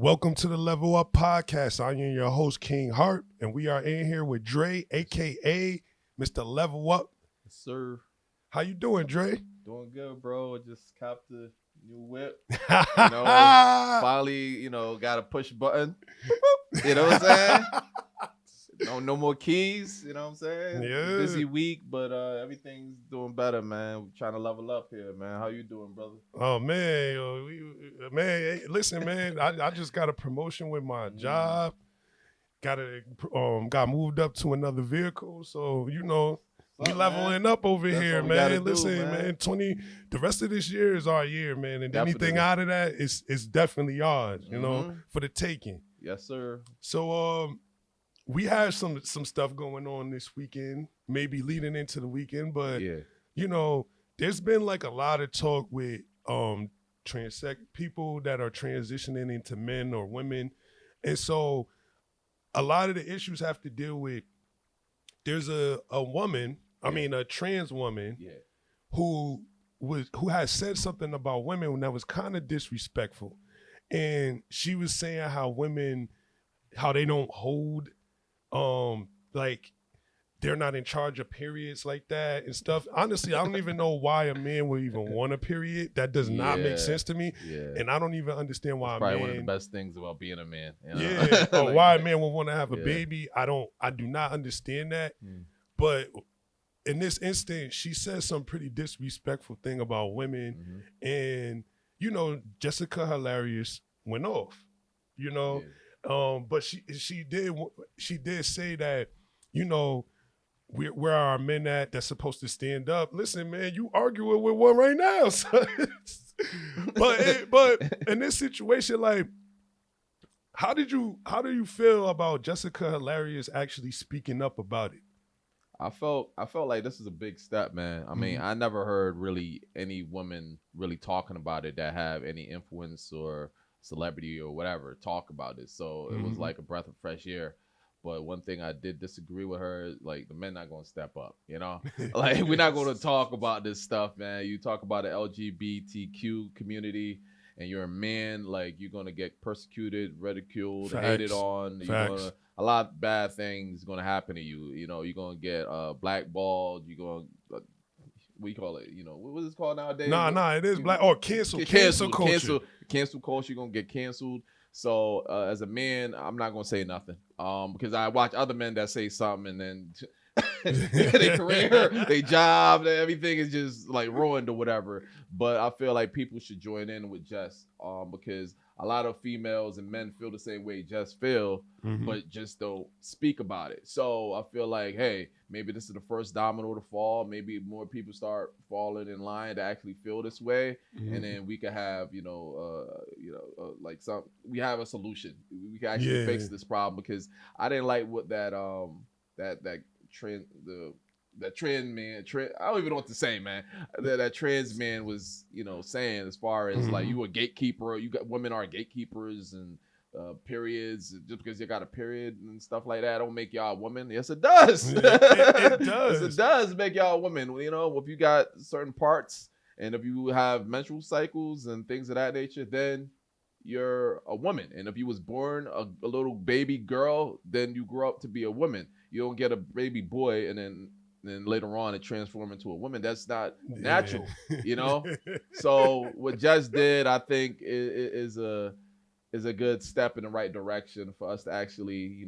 Welcome to the Level Up Podcast. I am your host, King Hart, and we are in here with Dre, a.k.a. Mr. Level Up. Yes, sir. How you doing, Dre? Doing good, bro. I just copped a new whip. Finally, got a push button. You know what I'm saying? No more keys. You know what I'm saying? Yeah. Busy week, but everything's doing better, man. We're trying to level up here, man. How you doing, brother? Oh, man. Listen, man, I just got a promotion with my job. Got moved up to another vehicle. So, we leveling up over here, man. Listen, man, the rest of this year is our year, man. And anything out of that is definitely ours, for the taking. Yes, sir. So, we have some stuff going on this weekend, maybe leading into the weekend, but there's been like a lot of talk with people that are transitioning into men or women. And so a lot of the issues have to deal with, there's a woman, a trans woman who has said something about women that was kind of disrespectful. And she was saying how they don't hold, like they're not in charge of periods like that and stuff. Honestly, I don't even know why a man would even want a period. That does not make sense to me. Yeah. And I don't even understand why probably one of the best things about being a man. Yeah. Why a man would want to have a baby. I do not understand that. But in this instance, she says some pretty disrespectful thing about women. And, Jessica Hilarious went off, but she did say that, where are our men at that's supposed to stand up? Listen, man, you arguing with one right now. So but in this situation, like, how do you feel about Jessica Hilarious actually speaking up about it? I felt like this is a big step, man. I mean, I never heard really any woman really talking about it that have any influence or celebrity or whatever talk about it. So it was like a breath of fresh air. But one thing I did disagree with her, like, the men not going to step up, like, we're not going to talk about this stuff, man. You talk about the LGBTQ community and you're a man, like, you're going to get persecuted, ridiculed, hated on. A lot of bad things going to happen to you. You're going to get blackballed. You're going to what do you call it? What is it called nowadays? Nah, it is black or cancel culture. Cancel culture, you're gonna get canceled. So as a man, I'm not gonna say nothing. Because I watch other men that say something and then their career, their job, everything is just like ruined or whatever. But I feel like people should join in with Jess, because a lot of females and men feel the same way Jess feel, but just don't speak about it. So I feel like, hey, maybe this is the first domino to fall. Maybe more people start falling in line to actually feel this way, and then we could have, we have a solution. We can actually fix this problem, because I didn't like what that trend I don't even know what to say, man. That trans man was, saying, as far as like, you a gatekeeper, women are gatekeepers and periods, just because you got a period and stuff like that don't make y'all a woman. Yes, it does. It does. Yes, it does make y'all a woman. If you got certain parts and if you have menstrual cycles and things of that nature, then you're a woman. And if you was born a little baby girl, then you grow up to be a woman. You don't get a baby boy and then later on it transform into a woman. That's not natural, So what Jess did, I think, is a good step in the right direction for us to actually,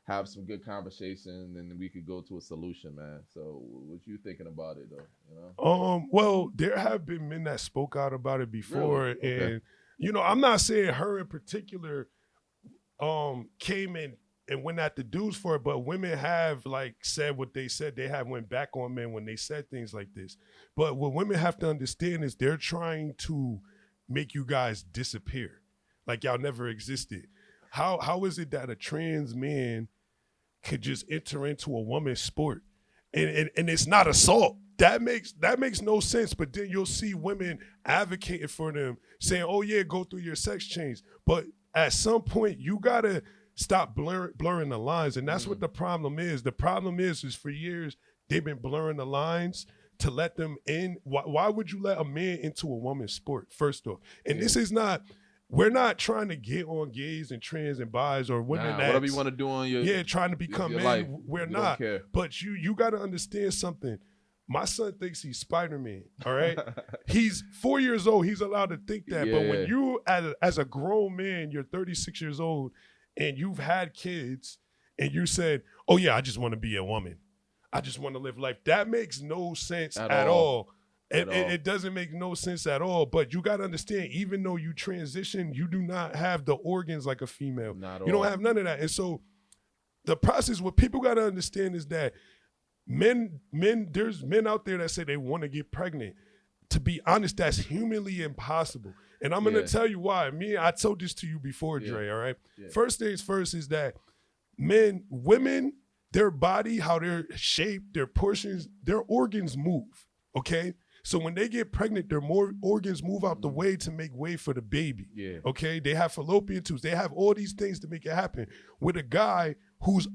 have some good conversation, and we could go to a solution, man. So what you thinking about it, though? Well, there have been men that spoke out about it before, really? Okay. And I'm not saying her in particular came in and went at the dudes for it, but women have like said what they said. They have went back on men when they said things like this. But what women have to understand is they're trying to make you guys disappear, like y'all never existed. How is it that a trans man could just enter into a woman's sport and it's not assault? That makes no sense. But then you'll see women advocating for them, saying, "Oh yeah, go through your sex change." But at some point, you gotta stop blurring the lines, and that's what the problem is. The problem is for years they've been blurring the lines to let them in. Why would you let a man into a woman's sport? First off, and this is not we're not trying to get on gays and trans and bis or women that whatever you want to do on your trying to become men. life, We're we not. don't care. But you got to understand something. My son thinks he's Spider-Man. All right, he's 4 years old. He's allowed to think that. Yeah, but when you, as a grown man, you're 36 years old, and you've had kids, and you said, "Oh yeah, I just want to be a woman. I just want to live life." That makes no sense at all. It doesn't make no sense at all. But you got to understand, even though you transition, you do not have the organs like a female. You don't have none of that. And so the process, what people got to understand is that there's men out there that say they want to get pregnant. To be honest, that's humanly impossible. And I'm going to tell you why. I told this to you before, Dre, all right? Yeah. First things first is that women, their body, how they're shaped, their portions, their organs move, okay? So when they get pregnant, their more organs move out the way to make way for the baby. Yeah. Okay. They have fallopian tubes. They have all these things to make it happen. With a guy who's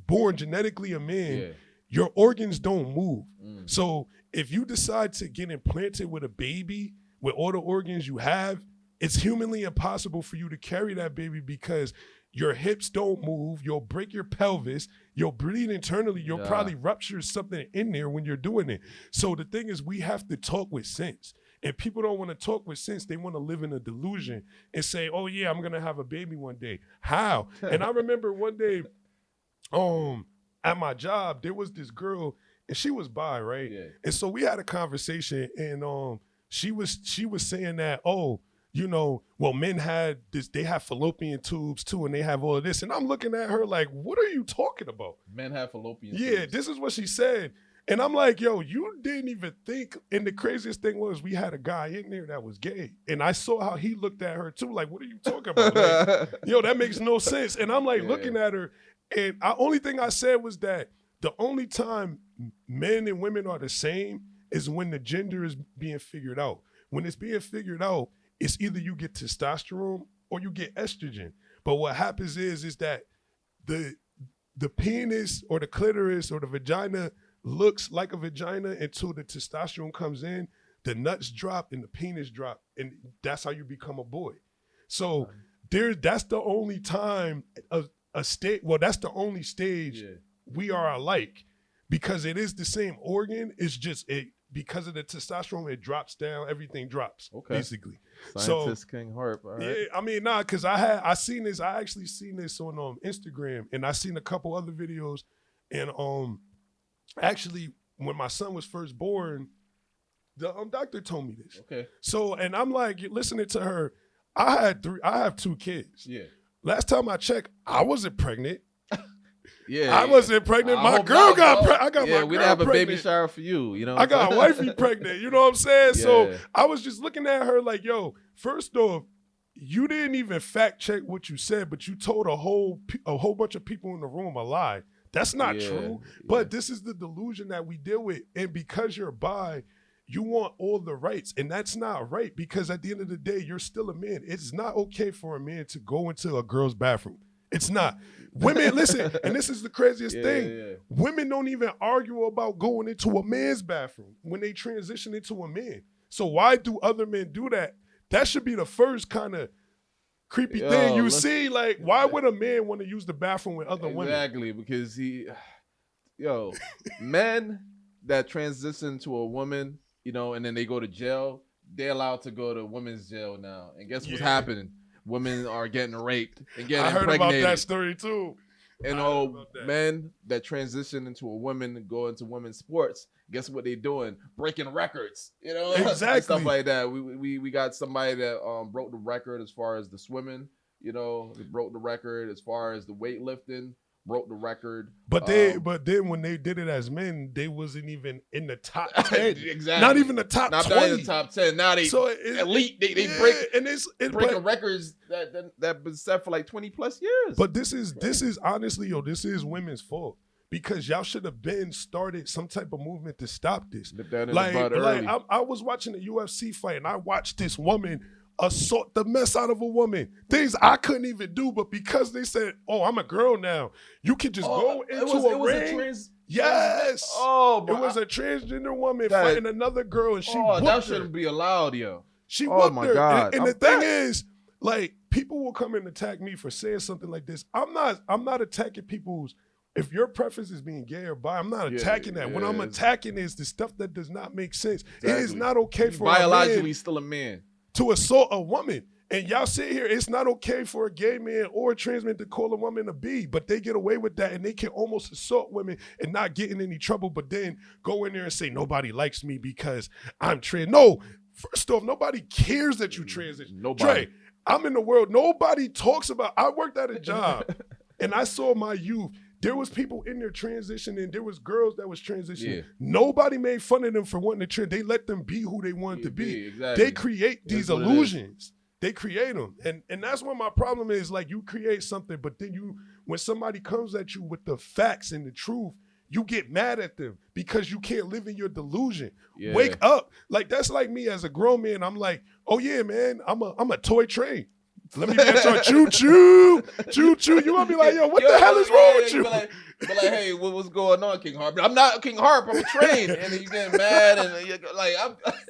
born genetically a man, your organs don't move. So if you decide to get implanted with a baby with all the organs you have, it's humanly impossible for you to carry that baby because your hips don't move. You'll break your pelvis. You'll bleed internally. You'll probably rupture something in there when you're doing it. So the thing is, we have to talk with sense. And people don't want to talk with sense. They want to live in a delusion and say, "Oh yeah, I'm gonna have a baby one day." How? And I remember one day, at my job, there was this girl, and she was bi, right? Yeah. And so we had a conversation, and she was saying that, well, men had this, they have fallopian tubes too, and they have all of this. And I'm looking at her like, what are you talking about? Men have fallopian tubes. Yeah, this is what she said. And I'm like, yo, you didn't even think. And the craziest thing was we had a guy in there that was gay. And I saw how he looked at her too. Like, what are you talking about? Like, yo, that makes no sense. And I'm like looking at her. And the only thing I said was that the only time men and women are the same is when the gender is being figured out. When it's being figured out, it's either you get testosterone or you get estrogen. But what happens is that the penis or the clitoris or the vagina looks like a vagina until the testosterone comes in, the nuts drop and the penis drop, and that's how you become a boy. So that's the only time that's the only stage we are alike, because it is the same organ. It's just because of the testosterone, it drops down, everything drops, basically. Scientist King Harp, all right? Yeah, I mean, because I actually seen this on Instagram, and I seen a couple other videos, and actually, when my son was first born, the doctor told me this. Okay. So, and I'm like, listening to her, I have 2 kids. Yeah. Last time I checked, I wasn't pregnant. I wasn't pregnant. My girl got pregnant. I got my girl we didn't have pregnant. A baby shower for you. You know, I got wifey pregnant. You know what I'm saying? Yeah. So I was just looking at her like, yo, first off, you didn't even fact check what you said, but you told a whole bunch of people in the room a lie. That's not true. But this is the delusion that we deal with. And because you're bi, you want all the rights. And that's not right, because at the end of the day, you're still a man. It's not okay for a man to go into a girl's bathroom. It's not. Women, listen, and this is the craziest thing. Yeah. Women don't even argue about going into a man's bathroom when they transition into a man. So why do other men do that? That should be the first kind of creepy thing you see. Like, why would a man want to use the bathroom with other women? Exactly, because men that transition to a woman, and then they go to jail, they're allowed to go to women's jail now. And guess what's happening? Women are getting raped and getting impregnated. I heard about that story too. And men that transition into a woman and go into women's sports, guess what they're doing? Breaking records, exactly, stuff like that. We got somebody that broke the record as far as the swimming, they broke the record as far as the weightlifting, broke the record. But then when they did it as men, they wasn't even in the top 10. Exactly. Not even the top 20. Not in the top 10. Now they elite. They break breaking records that been set for like 20 plus years. But this is honestly, this is women's fault. Because y'all should have been started some type of movement to stop this. I was watching a UFC fight, and I watched this woman assault the mess out of a woman. Things I couldn't even do, but because they said, "Oh, I'm a girl now," you can just go into a ring. Yes. Oh, it was a transgender woman fighting another girl, and she whooped that her. shouldn't be allowed, yo. She whooped her. God. And the thing is, like people will come and attack me for saying something like this. I'm not attacking people's. If your preference is being gay or bi, I'm not attacking that. What I'm attacking is the stuff that does not make sense. Exactly. It is not okay for biologically a man still a man to assault a woman. And y'all sit here, it's not okay for a gay man or a trans man to call a woman a B, but they get away with that and they can almost assault women and not get in any trouble, but then go in there and say, nobody likes me because I'm trans. No, first off, nobody cares that you transition. Nobody. Dre, I'm in the world. Nobody talks about, I worked at a job and I saw my youth. There was people in there transitioning. There was girls that was transitioning. Yeah. Nobody made fun of them for wanting to trans. They let them be who they wanted to be. Exactly. They create these illusions. They create them. And that's what my problem is. Like, you create something, but then when somebody comes at you with the facts and the truth, you get mad at them because you can't live in your delusion. Yeah. Wake up. Like, that's like me as a grown man. I'm like, oh yeah, man, I'm a toy train. Let me get your choo-choo. Choo-choo. You want to be like, yo, what the hell is wrong with you? But like, hey, what's going on, King Harp? I'm not King Harp. I'm a train. And then you getting mad. And you're like,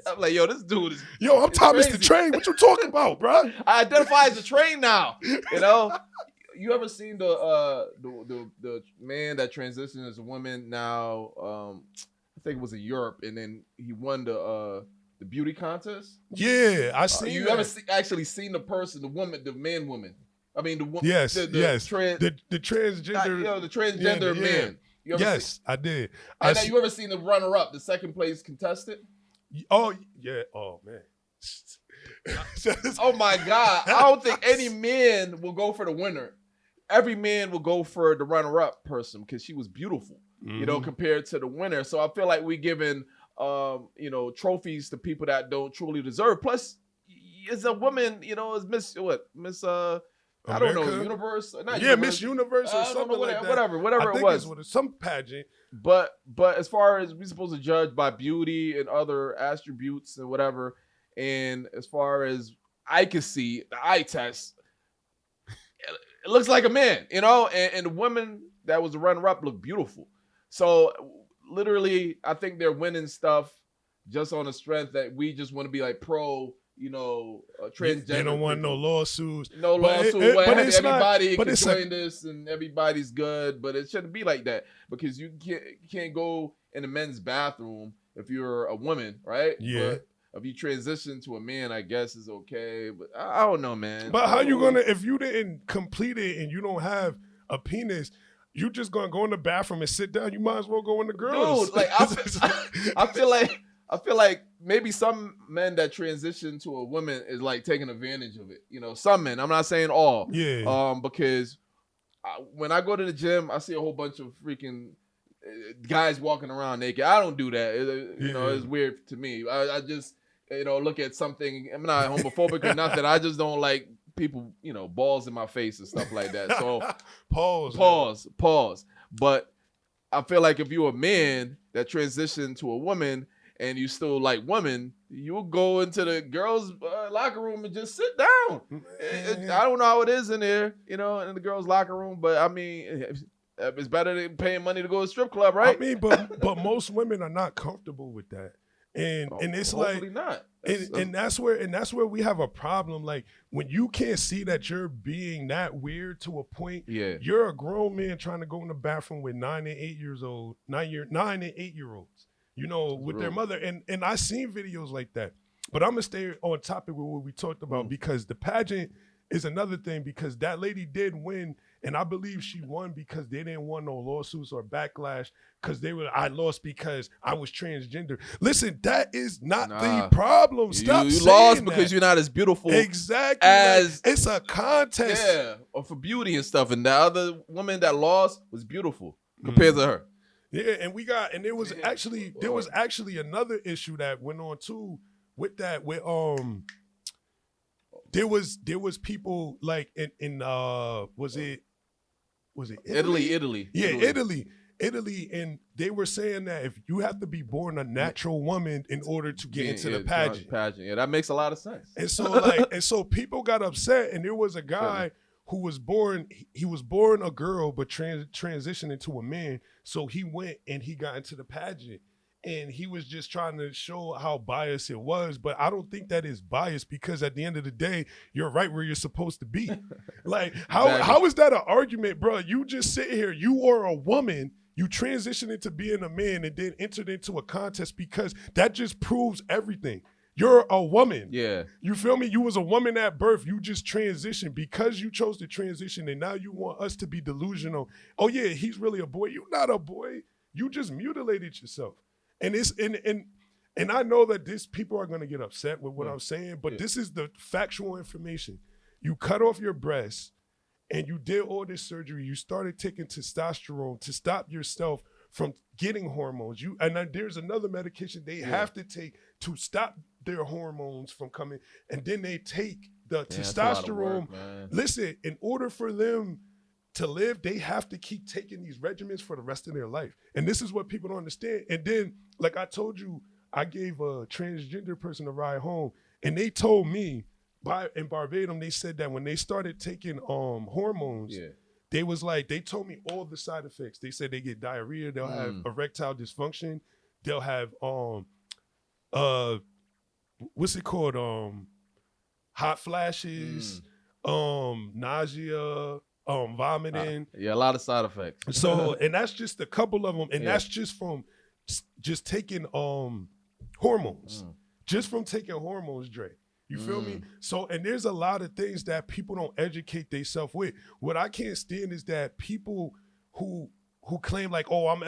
I'm like, yo, this dude is Yo, I'm Thomas the Train. What you talking about, bro? I identify as a train now. You know? You ever seen the man that transitioned as a woman now? I think it was in Europe. And then he won the beauty contest? Yeah, I see. You ever actually seen the person, the woman, the man-woman? I mean, the woman. Yes, the transgender. the transgender man. Yes, I did. And you ever seen the runner-up, the second place contestant? Oh yeah. Oh man. Oh my God! I don't think any man will go for the winner. Every man will go for the runner-up person because she was beautiful, you know, compared to the winner. So I feel like we're giving trophies to people that don't truly deserve. Plus, as a woman, you know, as Miss I don't know, Universe, not Universe. Miss Universe or something like that. Whatever it was. Some pageant. But as far as we're supposed to judge by beauty and other attributes and whatever, and as far as I can see, the eye test, it looks like a man, you know, and the woman that was the runner-up looked beautiful. So literally, I think they're winning stuff just on the strength that we just want to be like pro, transgender. They don't want no lawsuits. No lawsuits. Everybody can join this and everybody's good, but it shouldn't be like that because you can't go in a men's bathroom if you're a woman, right? Yeah. But if you transition to a man, I guess is okay. But I don't know, man. But how you gonna, if you didn't complete it and you don't have a penis, you just gonna go in the bathroom and sit down? You might as well go in the girls. Dude, like I feel like maybe some men that transition to a woman is like taking advantage of it. You know, some men. I'm not saying all. Yeah. Because when I go to the gym, I see a whole bunch of freaking guys walking around naked. I don't do that. You know, it's weird to me. I just look at something. I'm not homophobic or nothing. I just don't like people, balls in my face and stuff like that. So pause. But I feel like if you're a man that transitioned to a woman and you still like women, you'll go into the girls' locker room and just sit down. I don't know how it is in there, in the girls' locker room, but I mean, it's better than paying money to go to a strip club, right? I mean, but most women are not comfortable with that. And it's like not. And that's where we have a problem. Like, when you can't see that you're being that weird to a point, you're a grown man trying to go in the bathroom with 9 and 8 years old, 9 and 8 year olds, with their mother. And I seen videos like that. But I'm gonna stay on topic with what we talked about because the pageant is another thing, because that lady did win. And I believe she won because they didn't want no lawsuits or backlash because I lost because I was transgender. Listen, that is not the problem. Stop saying you lost because you're not as beautiful. Exactly. As it's a contest. Yeah, or for beauty and stuff. And the other woman that lost was beautiful compared to her. Yeah, and there was actually another issue that went on too with that. There was people like in was it Italy? Italy. Yeah, Italy, and they were saying that if you have to be born a natural woman in order to get into the pageant. Yeah, that makes a lot of sense. And so people got upset, and there was a guy who was born. He was born a girl, but transitioned into a man. So he went and he got into the pageant, and he was just trying to show how biased it was. But I don't think that is biased, because at the end of the day, you're right where you're supposed to be. Like, how is that an argument, bro? You just sit here, you are a woman, you transition into being a man and then entered into a contest, because that just proves everything. You're a woman. Yeah. You feel me? You was a woman at birth. You just transitioned because you chose to transition, and now you want us to be delusional. Oh yeah, he's really a boy. You're not a boy. You just mutilated yourself. And it's and I know that these people are gonna get upset with what I'm saying, but this is the factual information. You cut off your breasts and you did all this surgery. You started taking testosterone to stop yourself from getting hormones. There's another medication they have to take to stop their hormones from coming, and then they take the testosterone. Listen, in order for them to live, they have to keep taking these regimens for the rest of their life. And this is what people don't understand. And then, like I told you, I gave a transgender person a ride home, and they told me, in Barbados, they said that when they started taking hormones, they was like, they told me all the side effects. They said they get diarrhea, they'll have erectile dysfunction, they'll have what's it called? Hot flashes, nausea, vomiting. A lot of side effects. So, and that's just a couple of them, and that's just from just taking hormones. Just from taking hormones, Dre. You feel me? So, and there's a lot of things that people don't educate themselves with. What I can't stand is that people who claim like, oh, I'm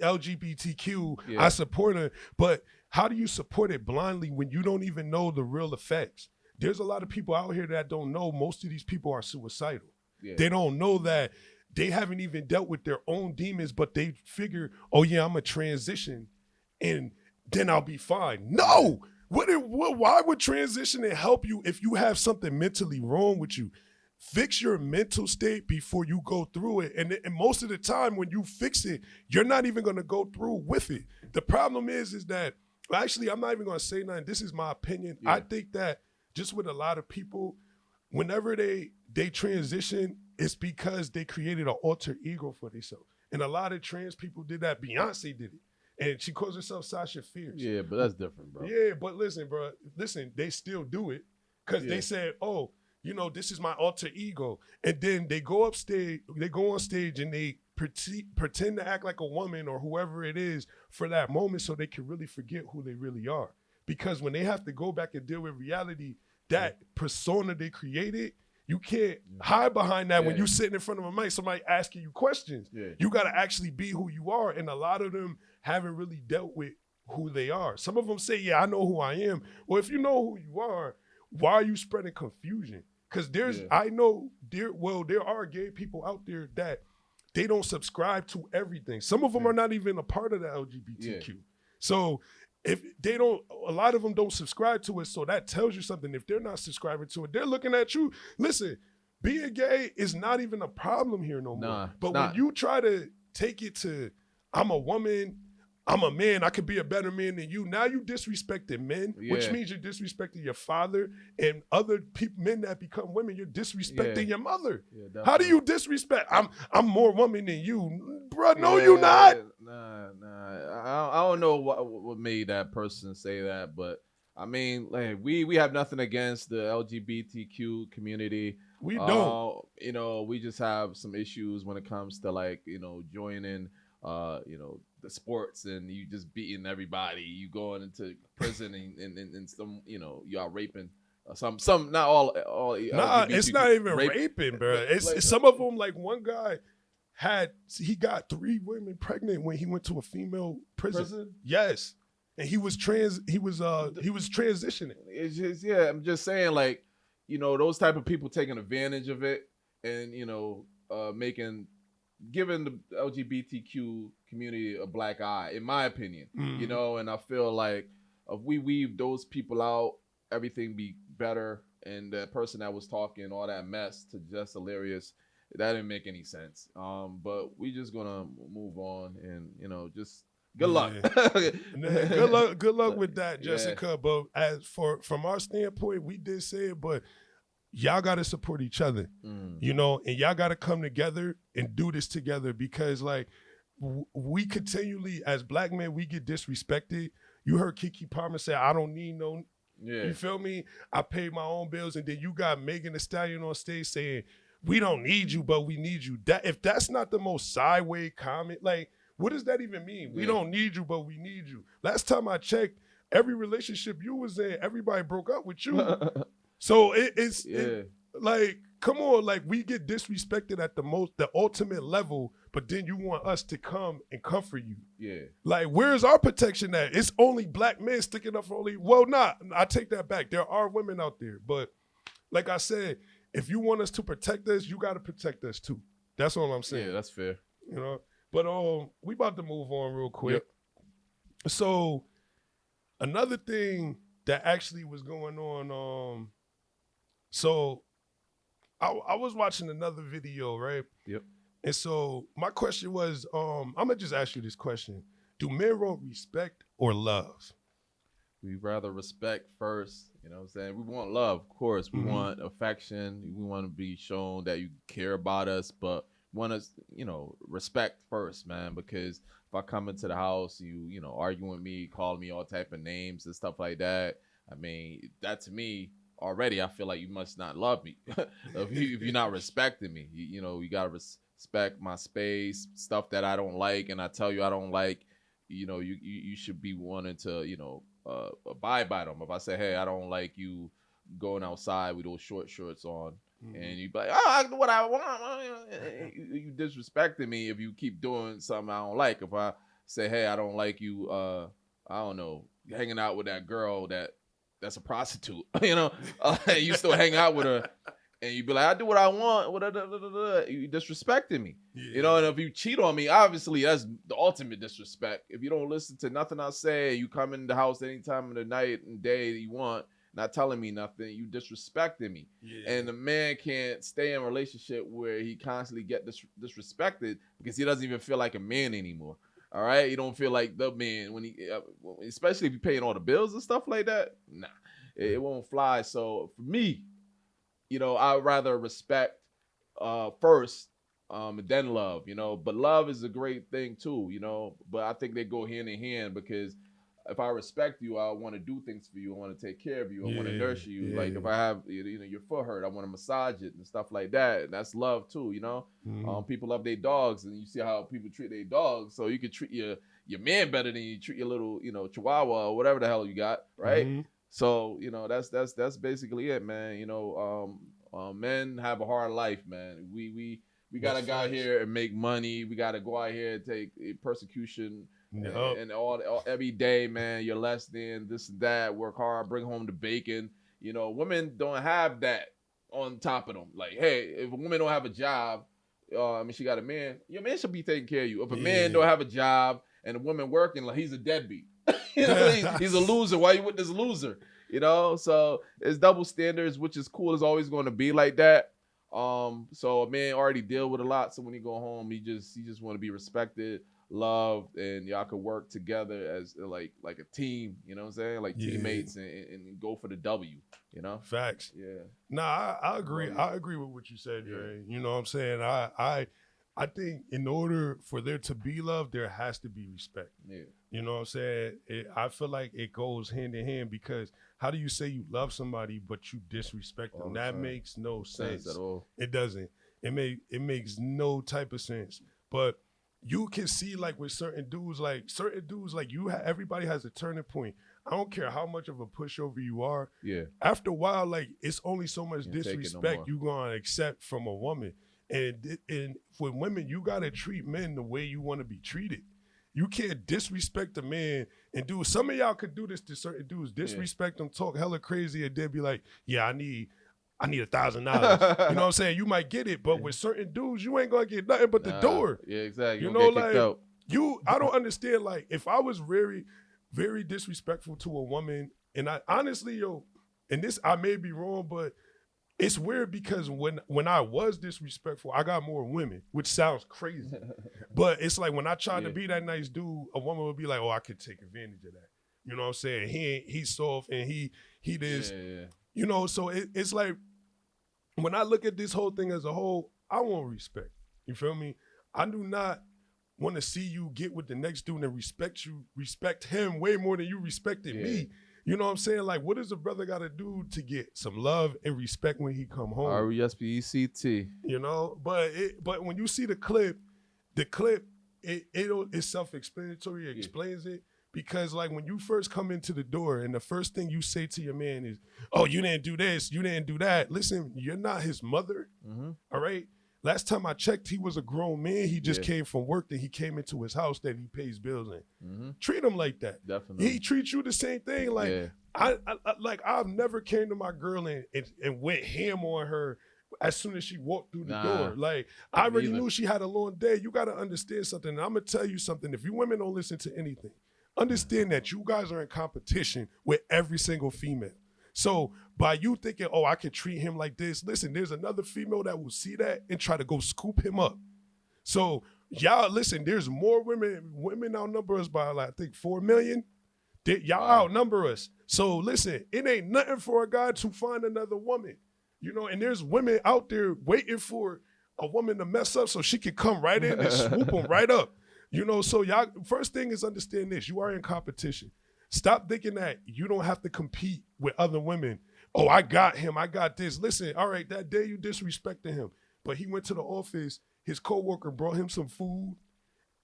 LGBTQ, I support it, but how do you support it blindly when you don't even know the real effects? There's a lot of people out here that don't know most of these people are suicidal. They don't know that they haven't even dealt with their own demons, but they figure, oh yeah, I'm a transition and then I'll be fine. No! Why would transitioning help you if you have something mentally wrong with you? Fix your mental state before you go through it. And most of the time when you fix it, you're not even gonna go through with it. The problem is that, actually, I'm not even gonna say nothing. This is my opinion. I think that just with a lot of people, whenever they transition, it's because they created an alter ego for themselves. And a lot of trans people did that. Beyonce did it. And she calls herself Sasha Fierce. Yeah, but that's different, bro. Yeah, but listen, bro. Listen, they still do it because they said, oh, you know, this is my alter ego. And then they go on stage and they pretend to act like a woman or whoever it is for that moment so they can really forget who they really are. Because when they have to go back and deal with reality, that persona they created, you can't hide behind that when you're sitting in front of a mic, somebody asking you questions. You got to actually be who you are. And a lot of them haven't really dealt with who they are. Some of them say, yeah, I know who I am. Well, if you know who you are, why are you spreading confusion? Because I know there are gay people out there that they don't subscribe to everything. Some of them are not even a part of the LGBTQ. So if they don't, a lot of them don't subscribe to it. So that tells you something. If they're not subscribing to it, they're looking at you. Listen, being gay is not even a problem here no more. But when you try to take it to, I'm a woman, I'm a man, I could be a better man than you. Now you disrespecting men, which means you're disrespecting your father, and other men that become women, you're disrespecting your mother. How do you disrespect? I'm more woman than you. Bro, no, you not. Nah. I don't know what made that person say that, but I mean, like we have nothing against the LGBTQ community. We don't. You know, we just have some issues when it comes to like, you know, joining the sports, and you just beating everybody. You going into prison and some, you know, you are raping some not all. Nah, it's not even raping, bro. It's some of them. Like one guy he got 3 women pregnant when he went to a female prison. Yes, and he was transitioning. It's just I'm just saying, like, you know, those type of people taking advantage of it, and you know, giving the LGBTQ community a black eye, in my opinion, you know, and I feel like if we weave those people out, everything be better. And that person that was talking all that mess to Jess Hilarious, that didn't make any sense. But we just gonna move on, and you know, just good luck. Good luck with that, Jessica. But from our standpoint, we did say it, but y'all got to support each other, you know, and y'all got to come together and do this together, because like we continually, as black men, we get disrespected. You heard Keke Palmer say, I don't need no, you feel me? I pay my own bills. And then you got Megan Thee Stallion on stage saying, we don't need you, but we need you. That if that's not the most sideways comment, like, what does that even mean? We don't need you, but we need you. Last time I checked, every relationship you was in, everybody broke up with you. So it's like, come on, like we get disrespected at the ultimate level, but then you want us to come and comfort you. Yeah. Like, where's our protection at? It's only black men sticking up for only, well, I take that back. There are women out there, but like I said, if you want us to protect us, you got to protect us too. That's all I'm saying. Yeah, that's fair. You know, but we about to move on real quick. Yep. So another thing that actually was going on, so I was watching another video, right? Yep. And so my question was, I'm gonna just ask you this question: do men want respect or love? We rather respect first, you know what I'm saying? We want love, of course. We want affection. We want to be shown that you care about us, but want us, you know, respect first, man, because if I come into the house, you know, arguing with me, calling me all type of names and stuff like that, I mean, that to me, already, I feel like you must not love me. if you're not respecting me, you know, you got to respect my space, stuff that I don't like, and I tell you I don't like, you know, you should be wanting to, you know, abide by them. If I say, hey, I don't like you going outside with those short shorts on, and you be like, oh, I do what I want, you disrespecting me if you keep doing something I don't like. If I say, hey, I don't like you, I don't know, hanging out with that girl that's a prostitute, you know, you still hang out with her, and you be like, I do what I want, you disrespecting me, you know. And if you cheat on me, obviously that's the ultimate disrespect. If you don't listen to nothing I say, you come in the house any time of the night and day that you want, not telling me nothing, you disrespecting me. And the man can't stay in a relationship where he constantly get disrespected because he doesn't even feel like a man anymore. All right, you don't feel like the man when he, especially if you're paying all the bills and stuff like that. Nah, it won't fly. So for me, you know, I'd rather respect first, and then love. You know, but love is a great thing too. You know, but I think they go hand in hand because if I respect you, I want to do things for you. I want to take care of you. I want to nurture you. Like if I have, you know, your foot hurt, I want to massage it and stuff like that. And that's love too, you know. People love their dogs, and you see how people treat their dogs. So you can treat your man better than you treat your little, you know, chihuahua or whatever the hell you got, right? So you know, that's basically it, man. You know, men have a hard life, man. We gotta go out here and make money. We gotta go out here and take persecution. And all every day, man, you're less than this and that. Work hard, bring home the bacon. You know, women don't have that on top of them. Like, hey, if a woman don't have a job, I mean, she got a man. Your man should be taking care of you. If a man don't have a job and a woman working, like he's a deadbeat. You know, he's a loser. Why you with this loser? You know, so it's double standards, which is cool. It's always going to be like that. So a man already deal with a lot. So when he go home, he just want to be respected, loved, and y'all could work together as like a team, you know what I'm saying? Like teammates and go for the W, you know? Facts. Yeah. Nah, I agree. I agree with what you said, Dre. You know what I'm saying? I think in order for there to be love, there has to be respect. Yeah. You know what I'm saying? I feel like it goes hand in hand because how do you say you love somebody but you disrespect them? That makes no sense at all. It doesn't. It makes no type of sense. But you can see like with certain dudes, like everybody has a turning point. I don't care how much of a pushover you are. Yeah. After a while, like it's only so much disrespect you gonna accept from a woman. And for women, you gotta treat men the way you want to be treated. You can't disrespect a man and do. Some of y'all could do this to certain dudes. Disrespect them, talk hella crazy, and then be like, "Yeah, I need $1,000." You know what I'm saying? You might get it, but with certain dudes, you ain't gonna get nothing but the door. Yeah, exactly. You know, like I don't understand. Like, if I was very, very disrespectful to a woman, and I honestly, and this I may be wrong, but it's weird because when I was disrespectful, I got more women, which sounds crazy. But it's like when I tried to be that nice dude, a woman would be like, "Oh, I could take advantage of that." You know what I'm saying? He's soft and he this. You know, so it's like when I look at this whole thing as a whole, I want respect. You feel me? I do not want to see you get with the next dude and respect him way more than you respected me. You know what I'm saying? Like, what does a brother got to do to get some love and respect when he come home? R-E-S-P-E-C-T. You know, but when you see the clip, it's self-explanatory. It explains it. Because, like, when you first come into the door and the first thing you say to your man is, oh, you didn't do this, you didn't do that. Listen, you're not his mother, all right? Last time I checked, he was a grown man. He just came from work that he came into his house that he pays bills in. Treat him like that. Definitely. He treats you the same thing. Like, I've never came to my girl and went ham on her as soon as she walked through the door. Like, I already knew she had a long day. You got to understand something. And I'm going to tell you something. If you women don't listen to anything, understand that you guys are in competition with every single female. So by you thinking, oh, I can treat him like this, listen, there's another female that will see that and try to go scoop him up. So y'all, listen, there's more women outnumber us by, like, I think 4 million. Y'all outnumber us. So listen, it ain't nothing for a guy to find another woman. You know, and there's women out there waiting for a woman to mess up so she can come right in and swoop them right up. You know, so y'all, first thing is understand this. You are in competition. Stop thinking that you don't have to compete with other women. Oh, I got him. I got this. Listen, all right, that day you disrespected him. But he went to the office. His coworker brought him some food.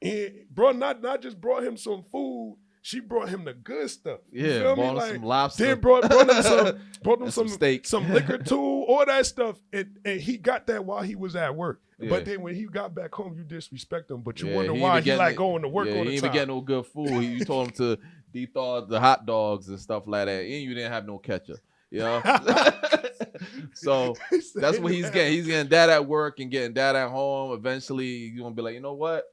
And, bro, not just brought him some food. She brought him the good stuff. Yeah, brought him some lobster. Then brought him some steak, some liquor too, all that stuff. And he got that while he was at work. Yeah. But then when he got back home, you disrespect him. But you wonder why he like going to work all the time. He ain't get no good food. You told him to de-thaw the hot dogs and stuff like that. And you didn't have no ketchup. You know? So that's what he's getting. He's getting that at work and getting that at home. Eventually, you're going to be like, you know what?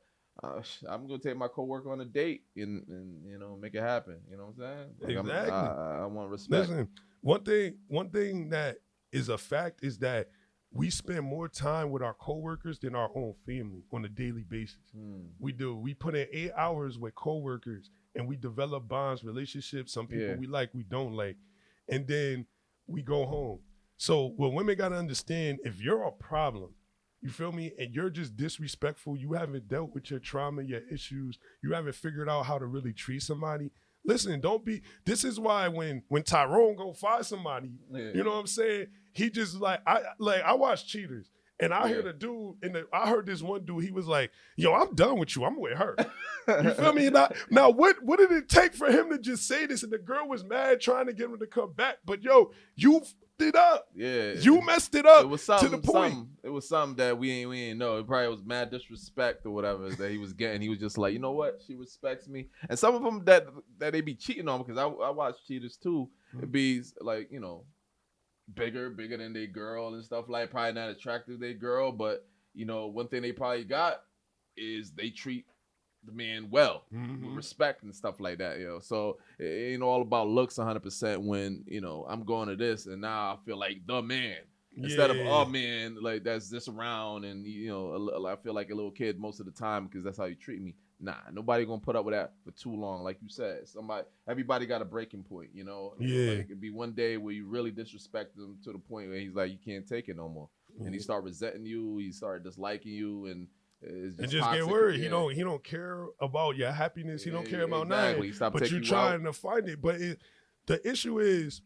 I'm going to take my coworker on a date and you know, make it happen. You know what I'm saying? Like, exactly. I want respect. Listen, one thing that is a fact is that we spend more time with our coworkers than our own family on a daily basis. We do. We put in 8 hours with coworkers and we develop bonds, relationships. Some people we like, we don't like. And then we go home. So what women got to understand, if you're a problem, you feel me, and you're just disrespectful, you haven't dealt with your trauma, your issues, you haven't figured out how to really treat somebody, listen, this is why when Tyrone go find somebody, you know what I'm saying, he just I watch Cheaters, and I hear the dude, I heard this one dude, he was like, yo, I'm done with you, I'm with her. You feel me? Now what did it take for him to just say this? And the girl was mad trying to get him to come back, but yo, you it up. Yeah. You messed it up. It was to the point. It was something that we ain't know. It probably was mad disrespect or whatever that he was getting. He was just like, you know what? She respects me. And some of them that they be cheating on, because I watch Cheaters too. It be like, you know, bigger than their girl and stuff like, probably not attractive to their girl, but you know, one thing they probably got is they treat the man well, with respect and stuff like that, you know. So it ain't all about looks 100% when, you know, I'm going to this and now I feel like the man instead of a man like that's just around, and you know, I feel like a little kid most of the time because that's how you treat me. Nah, nobody gonna put up with that for too long. Like you said, everybody got a breaking point, you know. Yeah, like, it could be one day where you really disrespect him to the point where he's like, you can't take it no more, and he start resenting you, he started disliking you, and it's just get worried. He don't care about your happiness. He don't care about nothing. But you're trying to find it. But the issue is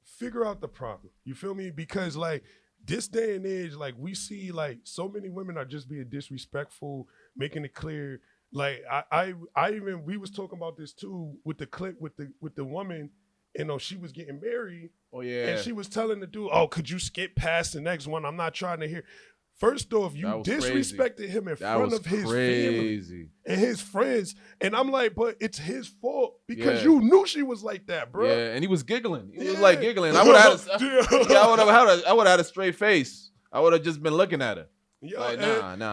figure out the problem. You feel me? Because like this day and age, like we see like so many women are just being disrespectful, making it clear. Like we was talking about this too with the clip with the woman. You know, she was getting married. Oh yeah. And she was telling the dude, "Oh, could you skip past the next one? I'm not trying to hear." First off, you disrespected him in front of his family and his friends. And I'm like, but it's his fault because you knew she was like that, bro. Yeah, and he was giggling. He was like giggling. I would have had a straight face. I would have just been looking at her. Yeah, like,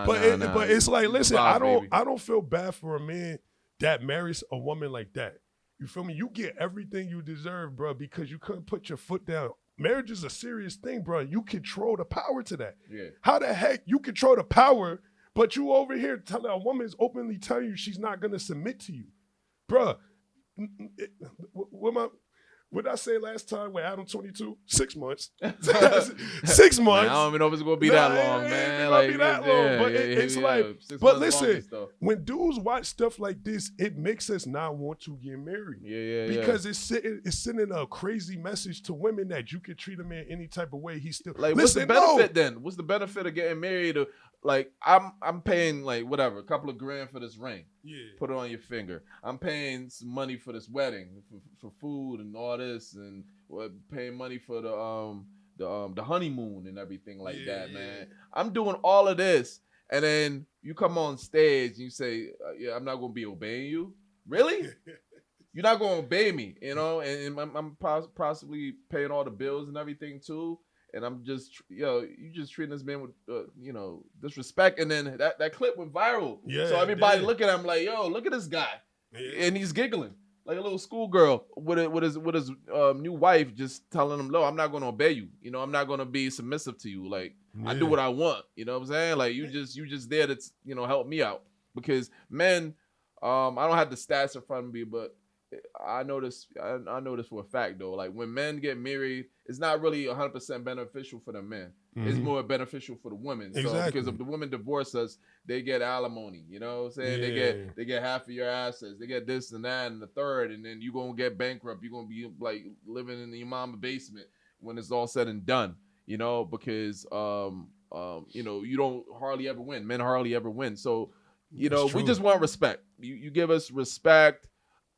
but it's like, listen, I don't feel bad for a man that marries a woman like that. You feel me? You get everything you deserve, bro, because you couldn't put your foot down. Marriage is a serious thing, bro. You control the power to that. Yeah. How the heck you control the power, but you over here telling a woman's openly telling you she's not gonna submit to you, bro? What did I say last time with Adam 22? 6 months. 6 months. Man, I don't even know if it's gonna be that long, man. It's Like, gonna be that long, but it's like. 6 But months listen, longest, though. when dudes watch stuff like this, it makes us not want to get married. Yeah. Because it's sending a crazy message to women that you can treat a man any type of way. He's still like, listen, what's the benefit then? What's the benefit of getting married? Like, I'm paying like whatever, a couple of grand for this ring. Yeah. Put it on your finger. I'm paying some money for this wedding, for food and all this, and paying money for the honeymoon and everything like that, man. I'm doing all of this, and then you come on stage and you say, "Yeah, I'm not gonna be obeying you." Really? You're not gonna obey me, you know? And I'm possibly paying all the bills and everything too. And I'm just, you just treating this man with, disrespect. And then that clip went viral. Yeah. So everybody looking at him like, yo, look at this guy. Yeah. And he's giggling like a little schoolgirl with his new wife, just telling him, "No, I'm not going to obey you. You know, I'm not going to be submissive to you. Like, I do what I want." You know what I'm saying? Like, you just there to, help me out. Because men, I don't have the stats in front of me, but I know this for a fact though. Like, when men get married, it's not really 100% beneficial for the men. Mm-hmm. It's more beneficial for the women. Exactly. So because if the women divorce us, they get alimony. You know what I'm saying? Yeah. They get half of your assets. They get this and that and the third, and then you're gonna get bankrupt. You're gonna be like living in your mama's basement when it's all said and done. You know, because you don't hardly ever win. Men hardly ever win. So, we just want respect. You give us respect,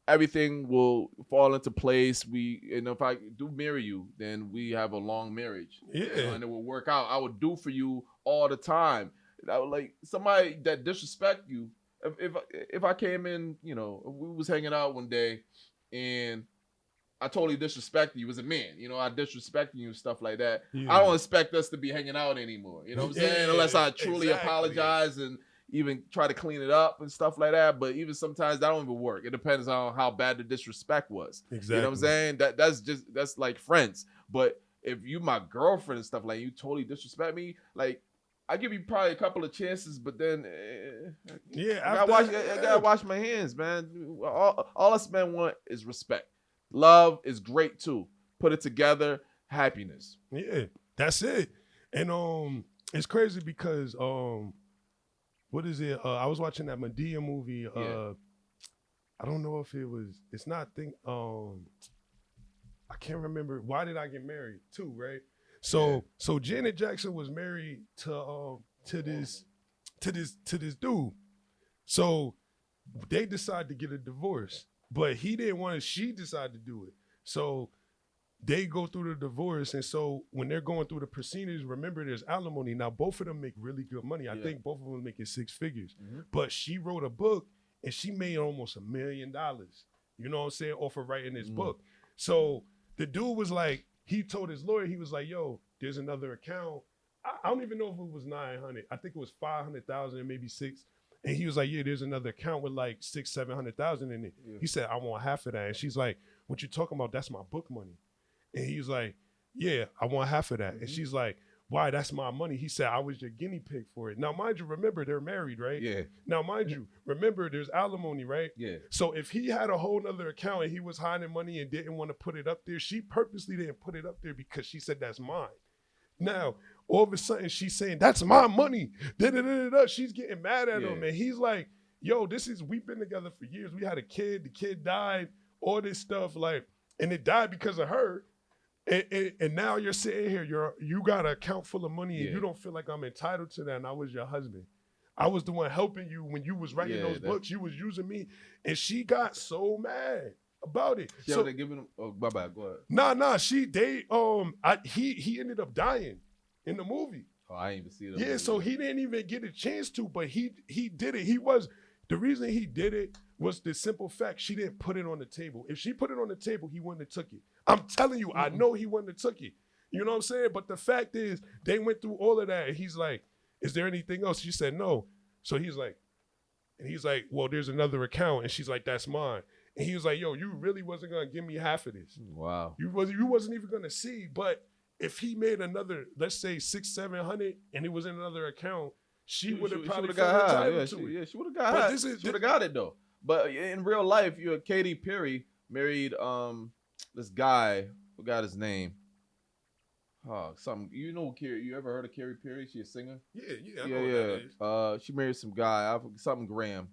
everything will fall into place. And if I do marry you, then we have a long marriage. Yeah. And it will work out. I would do for you all the time. I would, like, somebody that disrespect you. If I came in, we was hanging out one day and I totally disrespected you as a man. I disrespected you and stuff like that. Yeah. I don't expect us to be hanging out anymore. You know what I'm saying? Unless I truly apologize and even try to clean it up and stuff like that. But even sometimes that don't even work. It depends on how bad the disrespect was. Exactly. You know what I'm saying? That's like friends. But if you my girlfriend and stuff, like, you totally disrespect me, like, I give you probably a couple of chances, but then I gotta wash my hands, man. All us men want is respect. Love is great too. Put it together, happiness. Yeah, that's it. And it's crazy because what is it? I was watching that Medea movie. I don't know if it's not I can't remember. Why Did I Get Married? Too, right? So Janet Jackson was married to this dude. So they decided to get a divorce, but he didn't want it. She decided to do it. So they go through the divorce, and so when they're going through the proceedings, remember there's alimony. Now both of them make really good money. I think both of them making 6 figures. Mm-hmm. But she wrote a book and she made almost $1 million. You know what I'm saying? Off of writing this book. So the dude was like, he told his lawyer, he was like, "Yo, there's another account. I don't even know if it was 900. I think it was 500,000 and maybe 6." And he was like, "Yeah, there's another account with like 600,000-700,000 in it." Yeah. He said, "I want half of that." And she's like, "What you talking about? That's my book money." And he's like, "Yeah, I want half of that." Mm-hmm. And she's like, "Why? That's my money." He said, "I was your guinea pig for it." Now, mind you, remember, they're married, right? Yeah. Now, mind you, remember, there's alimony, right? Yeah. So if he had a whole nother account and he was hiding money and didn't want to put it up there, she purposely didn't put it up there because she said, "That's mine." Now, all of a sudden, she's saying, "That's my money." Da-da-da-da-da. She's getting mad at him. And he's like, "Yo, we've been together for years. We had a kid. The kid died. All this stuff. And it died because of her. And now you're sitting here, you got an account full of money and you don't feel like I'm entitled to that, and I was your husband. I was the one helping you when you was writing those books. You was using me." And she got so mad about it. So they giving him, bye go ahead. Nah, he ended up dying in the movie. Oh, I didn't even see that. Yeah, so he didn't even get a chance to, but he did it. The reason he did it was the simple fact she didn't put it on the table. If she put it on the table, he wouldn't have took it. I'm telling you, I know he wouldn't have took it. You know what I'm saying? But the fact is, they went through all of that, and he's like, "Is there anything else?" She said, "No." So he's like, "Well, there's another account," and she's like, "That's mine." And he was like, "Yo, you really wasn't gonna give me half of this. Wow. You wasn't even gonna see." But if he made another, let's say 600-700, and it was in another account, she would have probably got entitled to it. Yeah, she would have got high. She would have got it though. But in real life, Katy Perry married this guy, forgot his name. Something you know, Carrie. You ever heard of Carrie Perry? She a singer. Yeah, I know what that is. She married some guy, something Graham.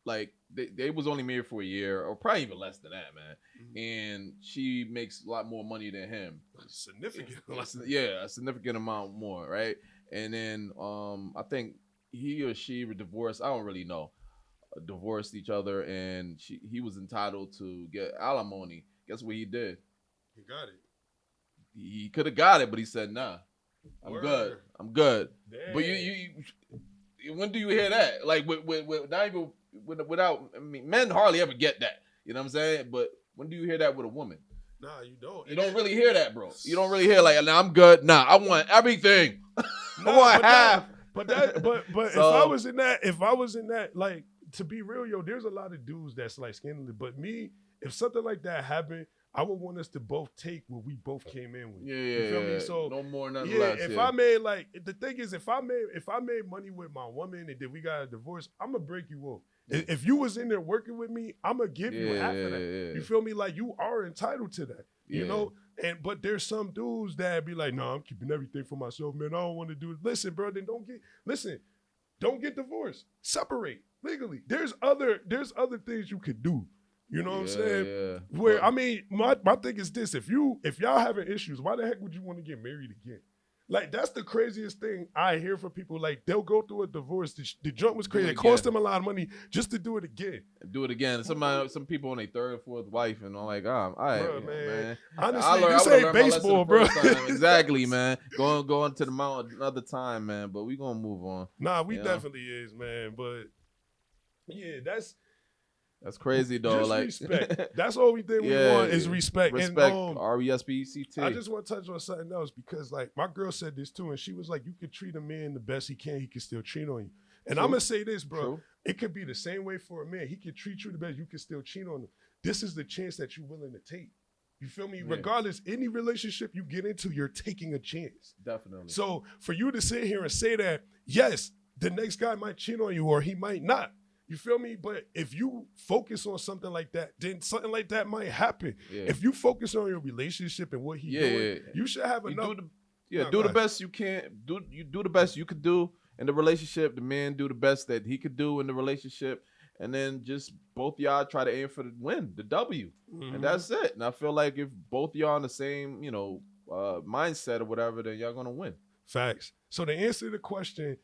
Like they was only married for a year, or probably even less than that, man. And she makes a lot more money than him. Significant. Yeah, a significant amount more, right? And then I think he or she were divorced. I don't really know. Divorced each other, and he was entitled to get alimony. Guess what he did? He got it. He could have got it, but he said, "Nah, I'm good. I'm good." Damn. But you, when do you hear that? Like with not even without. I mean, men hardly ever get that. You know what I'm saying? But when do you hear that with a woman? Nah, you don't. You don't really hear that, bro. You don't really hear like, "Nah, I'm good. Nah, I want everything. Nah, I want half." But so, if I was in that, like, to be real, yo, there's a lot of dudes that's like scandalous. But me, if something like that happened, I would want us to both take what we both came in with. Yeah, you feel me? So no more, nothing less. If I made like the thing is, if I made money with my woman and then we got a divorce, I'm gonna break you off. If you was in there working with me, I'm gonna give you half of that. Yeah. You feel me? Like you are entitled to that. You know? But there's some dudes that be like, no, I'm keeping everything for myself, man. I don't want to do it. Listen, bro, then don't get divorced. Separate legally. There's other things you could do. You know what I'm saying? Yeah. Where I mean, my thing is this: if y'all having issues, why the heck would you want to get married again? Like, that's the craziest thing I hear from people. Like, they'll go through a divorce. The jump was crazy. It cost them a lot of money just to do it again. Do it again. Some people on their third or fourth wife, and I'm like, all right, Bro, man. Honestly, this ain't baseball, bro. Exactly, man. Going to the mountain another time, man. But we gonna move on. Nah, we definitely is, man. But yeah, that's crazy though. Just like respect. That's the only thing we want is respect. Respect. And, RESPECT. I just want to touch on something else because, like, my girl said this too, and she was like, "You could treat a man the best he can still cheat on you." And True. I'm gonna say this, bro. True. It could be the same way for a man. He could treat you the best. You could still cheat on him. This is the chance that you're willing to take. You feel me? Yeah. Regardless, any relationship you get into, you're taking a chance. Definitely. So for you to sit here and say that, yes, the next guy might cheat on you or he might not. You feel me? But if you focus on something like that, then something like that might happen. Yeah. If you focus on your relationship and what he's doing, you should have enough. Do the best you can. Do the best you could do in the relationship. The man do the best that he could do in the relationship. And then just both y'all try to aim for the win, the W. Mm-hmm. And that's it. And I feel like if both y'all in the same, mindset or whatever, then y'all gonna win. Facts. So to answer the question,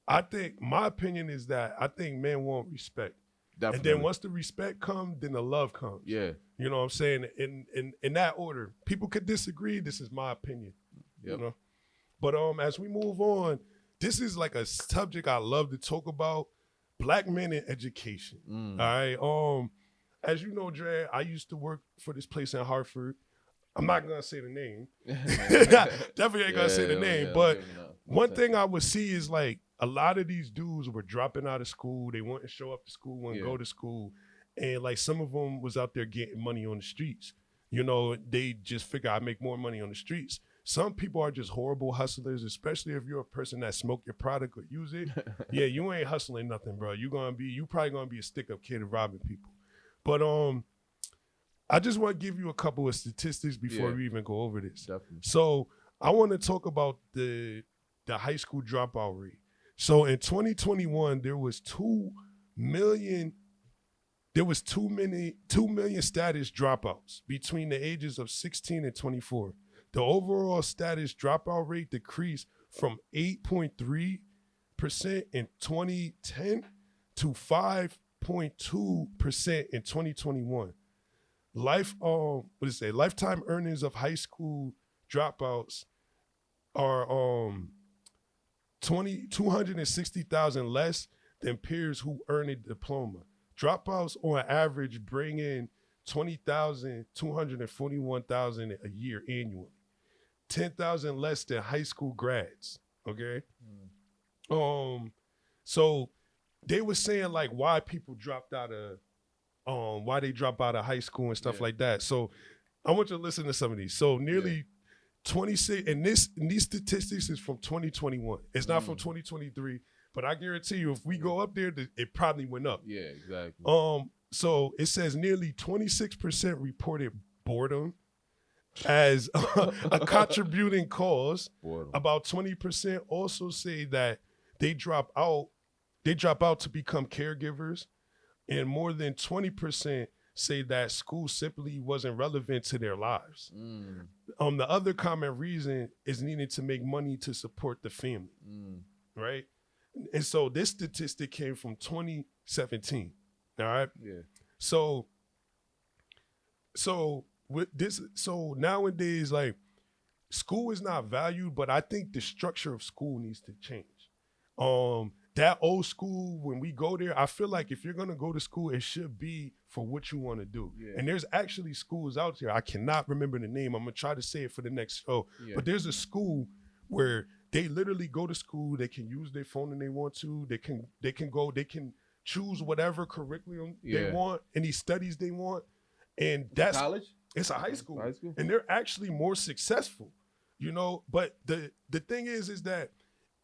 I think my opinion is that I think men want respect. Definitely. And then once the respect comes, then the love comes. Yeah. You know what I'm saying? In that order. People could disagree. This is my opinion. Yep. You know? But as we move on, this is like a subject I love to talk about. Black men in education. All right. As you know, Dre, I used to work for this place in Hartford. I'm not gonna say the name. Definitely ain't gonna say the name. But one thing I would see is like a lot of these dudes were dropping out of school. They wouldn't show up to school, wouldn't go to school. And like some of them was out there getting money on the streets. You know, they just figure I make more money on the streets. Some people are just horrible hustlers, especially if you're a person that smoke your product or use it. Yeah, you ain't hustling nothing, bro. You probably gonna be a stick-up kid and robbing people. But I just want to give you a couple of statistics before we even go over this. Definitely. So I want to talk about the high school dropout rate. So in 2021, there was 2 million status dropouts between the ages of 16 and 24. The overall status dropout rate decreased from 8.3% in 2010 to 5.2% in 2021. Lifetime earnings of high school dropouts are $260,000 less than peers who earn a diploma. Dropouts on average bring in $20,000, $241,000 a year annually. 10,000 less than high school grads. Okay. So they were saying like why people dropped out of why they drop out of high school and stuff like that. So I want you to listen to some of these. So nearly 26, and these statistics is from 2021. It's not from 2023, but I guarantee you if we go up there, it probably went up. Yeah, exactly. So it says nearly 26% reported boredom as a contributing cause. Boredom. About 20% also say that they drop out to become caregivers, and more than 20% say that school simply wasn't relevant to their lives. The other common reason is needing to make money to support the family, right? And so this statistic came from 2017. All right. Yeah. So with this, nowadays, like, school is not valued, but I think the structure of school needs to change. That old school, when we go there, I feel like if you're gonna go to school, it should be for what you want to do. Yeah. And there's actually schools out there. I cannot remember the name. I'm gonna try to say it for the next show. Yeah. But there's a school where they literally go to school. They can use their phone when they want to. They can choose whatever curriculum they want, any studies they want, and that's college. It's a high school. High school, and they're actually more successful, you know. But the thing is that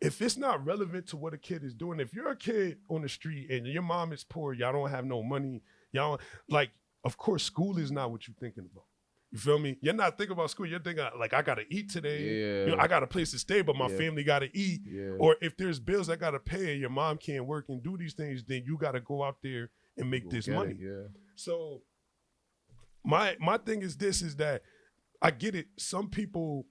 if it's not relevant to what a kid is doing, if you're a kid on the street and your mom is poor, y'all don't have no money, y'all like, of course, school is not what you're thinking about. You feel me? You're not thinking about school. You're thinking like, I gotta eat today. Yeah. You know, I got a place to stay, but my family gotta eat. Yeah. Or if there's bills I gotta pay and your mom can't work and do these things, then you gotta go out there and make this money. So my thing is this, is that I get it. Some people,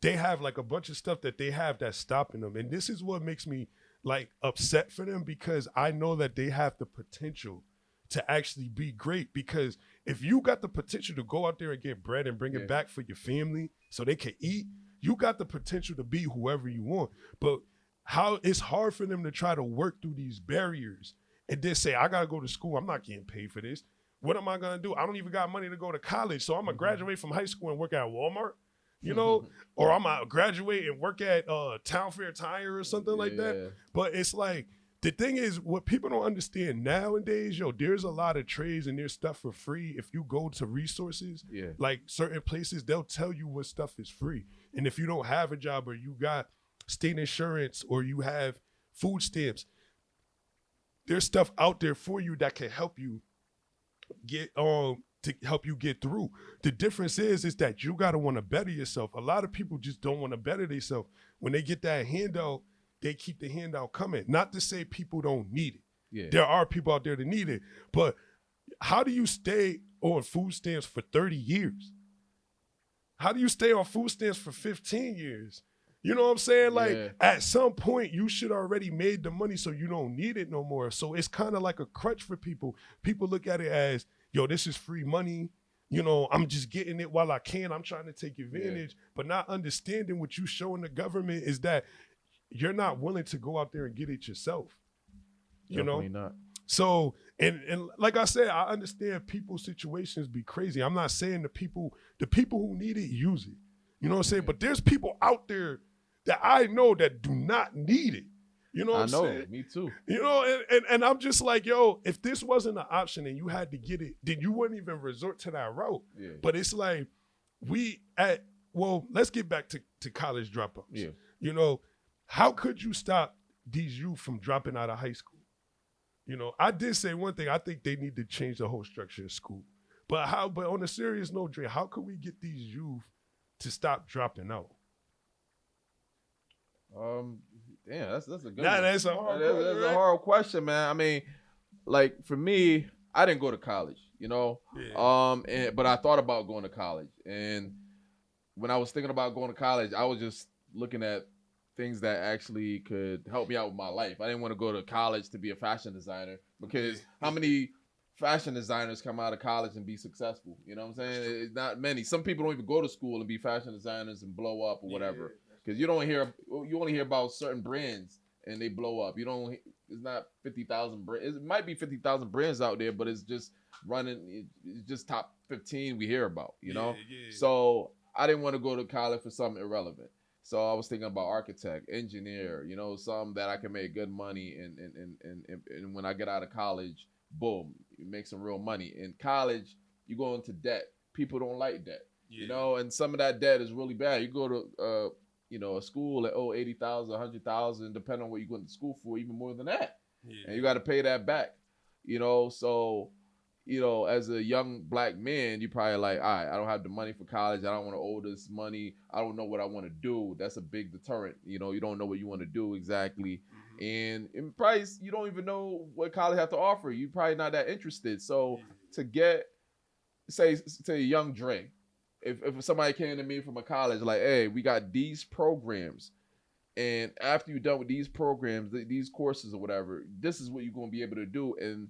they have like a bunch of stuff that they have that's stopping them. And this is what makes me like upset for them, because I know that they have the potential to actually be great. Because if you got the potential to go out there and get bread and bring it back for your family so they can eat, you got the potential to be whoever you want. But how it's hard for them to try to work through these barriers and then say, I gotta go to school, I'm not getting paid for this. What am I gonna do? I don't even got money to go to college, so I'm gonna graduate from high school and work at Walmart, you know, or I'm gonna graduate and work at Town Fair Tire or something like that. But it's like, the thing is, what people don't understand nowadays, there's a lot of trades and there's stuff for free. If you go to resources, like certain places, they'll tell you what stuff is free. And if you don't have a job, or you got state insurance, or you have food stamps, there's stuff out there for you that can help you get to help you get through. The difference is that you gotta want to better yourself. A lot of people just don't want to better themselves. When they get that handout, they keep the handout coming. Not to say people don't need it. There are people out there that need it. But how do you stay on food stamps for 30 years? How do you stay on food stamps for 15 years? You know what I'm saying? Like, at some point, you should already made the money so you don't need it no more. So it's kind of like a crutch for people. People look at it as, this is free money. You know, I'm just getting it while I can. I'm trying to take advantage. But not understanding what you showing the government is that you're not willing to go out there and get it yourself. Definitely not. So, and like I said, I understand people's situations be crazy. I'm not saying the people who need it use it. You know what I'm saying? But there's people out there that I know that do not need it. You know what I'm saying? Me too. You know, and I'm just like, if this wasn't an option and you had to get it, then you wouldn't even resort to that route. But it's like, let's get back to college dropouts. You know, how could you stop these youth from dropping out of high school? You know, I did say one thing. I think they need to change the whole structure of school. But on a serious note, Dre, how could we get these youth to stop dropping out? That's a good one. That's a hard question. That's a hard question, man. I mean, like, for me, I didn't go to college, you know. But I thought about going to college. And when I was thinking about going to college, I was just looking at things that actually could help me out with my life. I didn't want to go to college to be a fashion designer, because how many fashion designers come out of college and be successful? You know what I'm saying? It's not many. Some people don't even go to school and be fashion designers and blow up or whatever. Because you only hear about certain brands and they blow up. It's not 50,000 brands. It might be 50,000 brands out there, but it's just it's just top 15 we hear about, you know? So I didn't want to go to college for something irrelevant. So I was thinking about architect, engineer, you know, something that I can make good money and when I get out of college, boom, you make some real money. In college, you go into debt. People don't like debt, you know, and some of that debt is really bad. You go to a school at $80,000, $100,000, depending on what you're going to school for, even more than that. And you got to pay that back, you know. So as a young black man, you probably like, all right, I don't have the money for college. I don't want to owe this money. I don't know what I want to do. That's a big deterrent. You don't know what you want to do exactly. And in price, you don't even know what college have to offer. You're probably not that interested. So to get, say young Dre, if somebody came to me from a college like, hey, we got these programs, and after you're done with these programs, these courses or whatever, this is what you're going to be able to do, and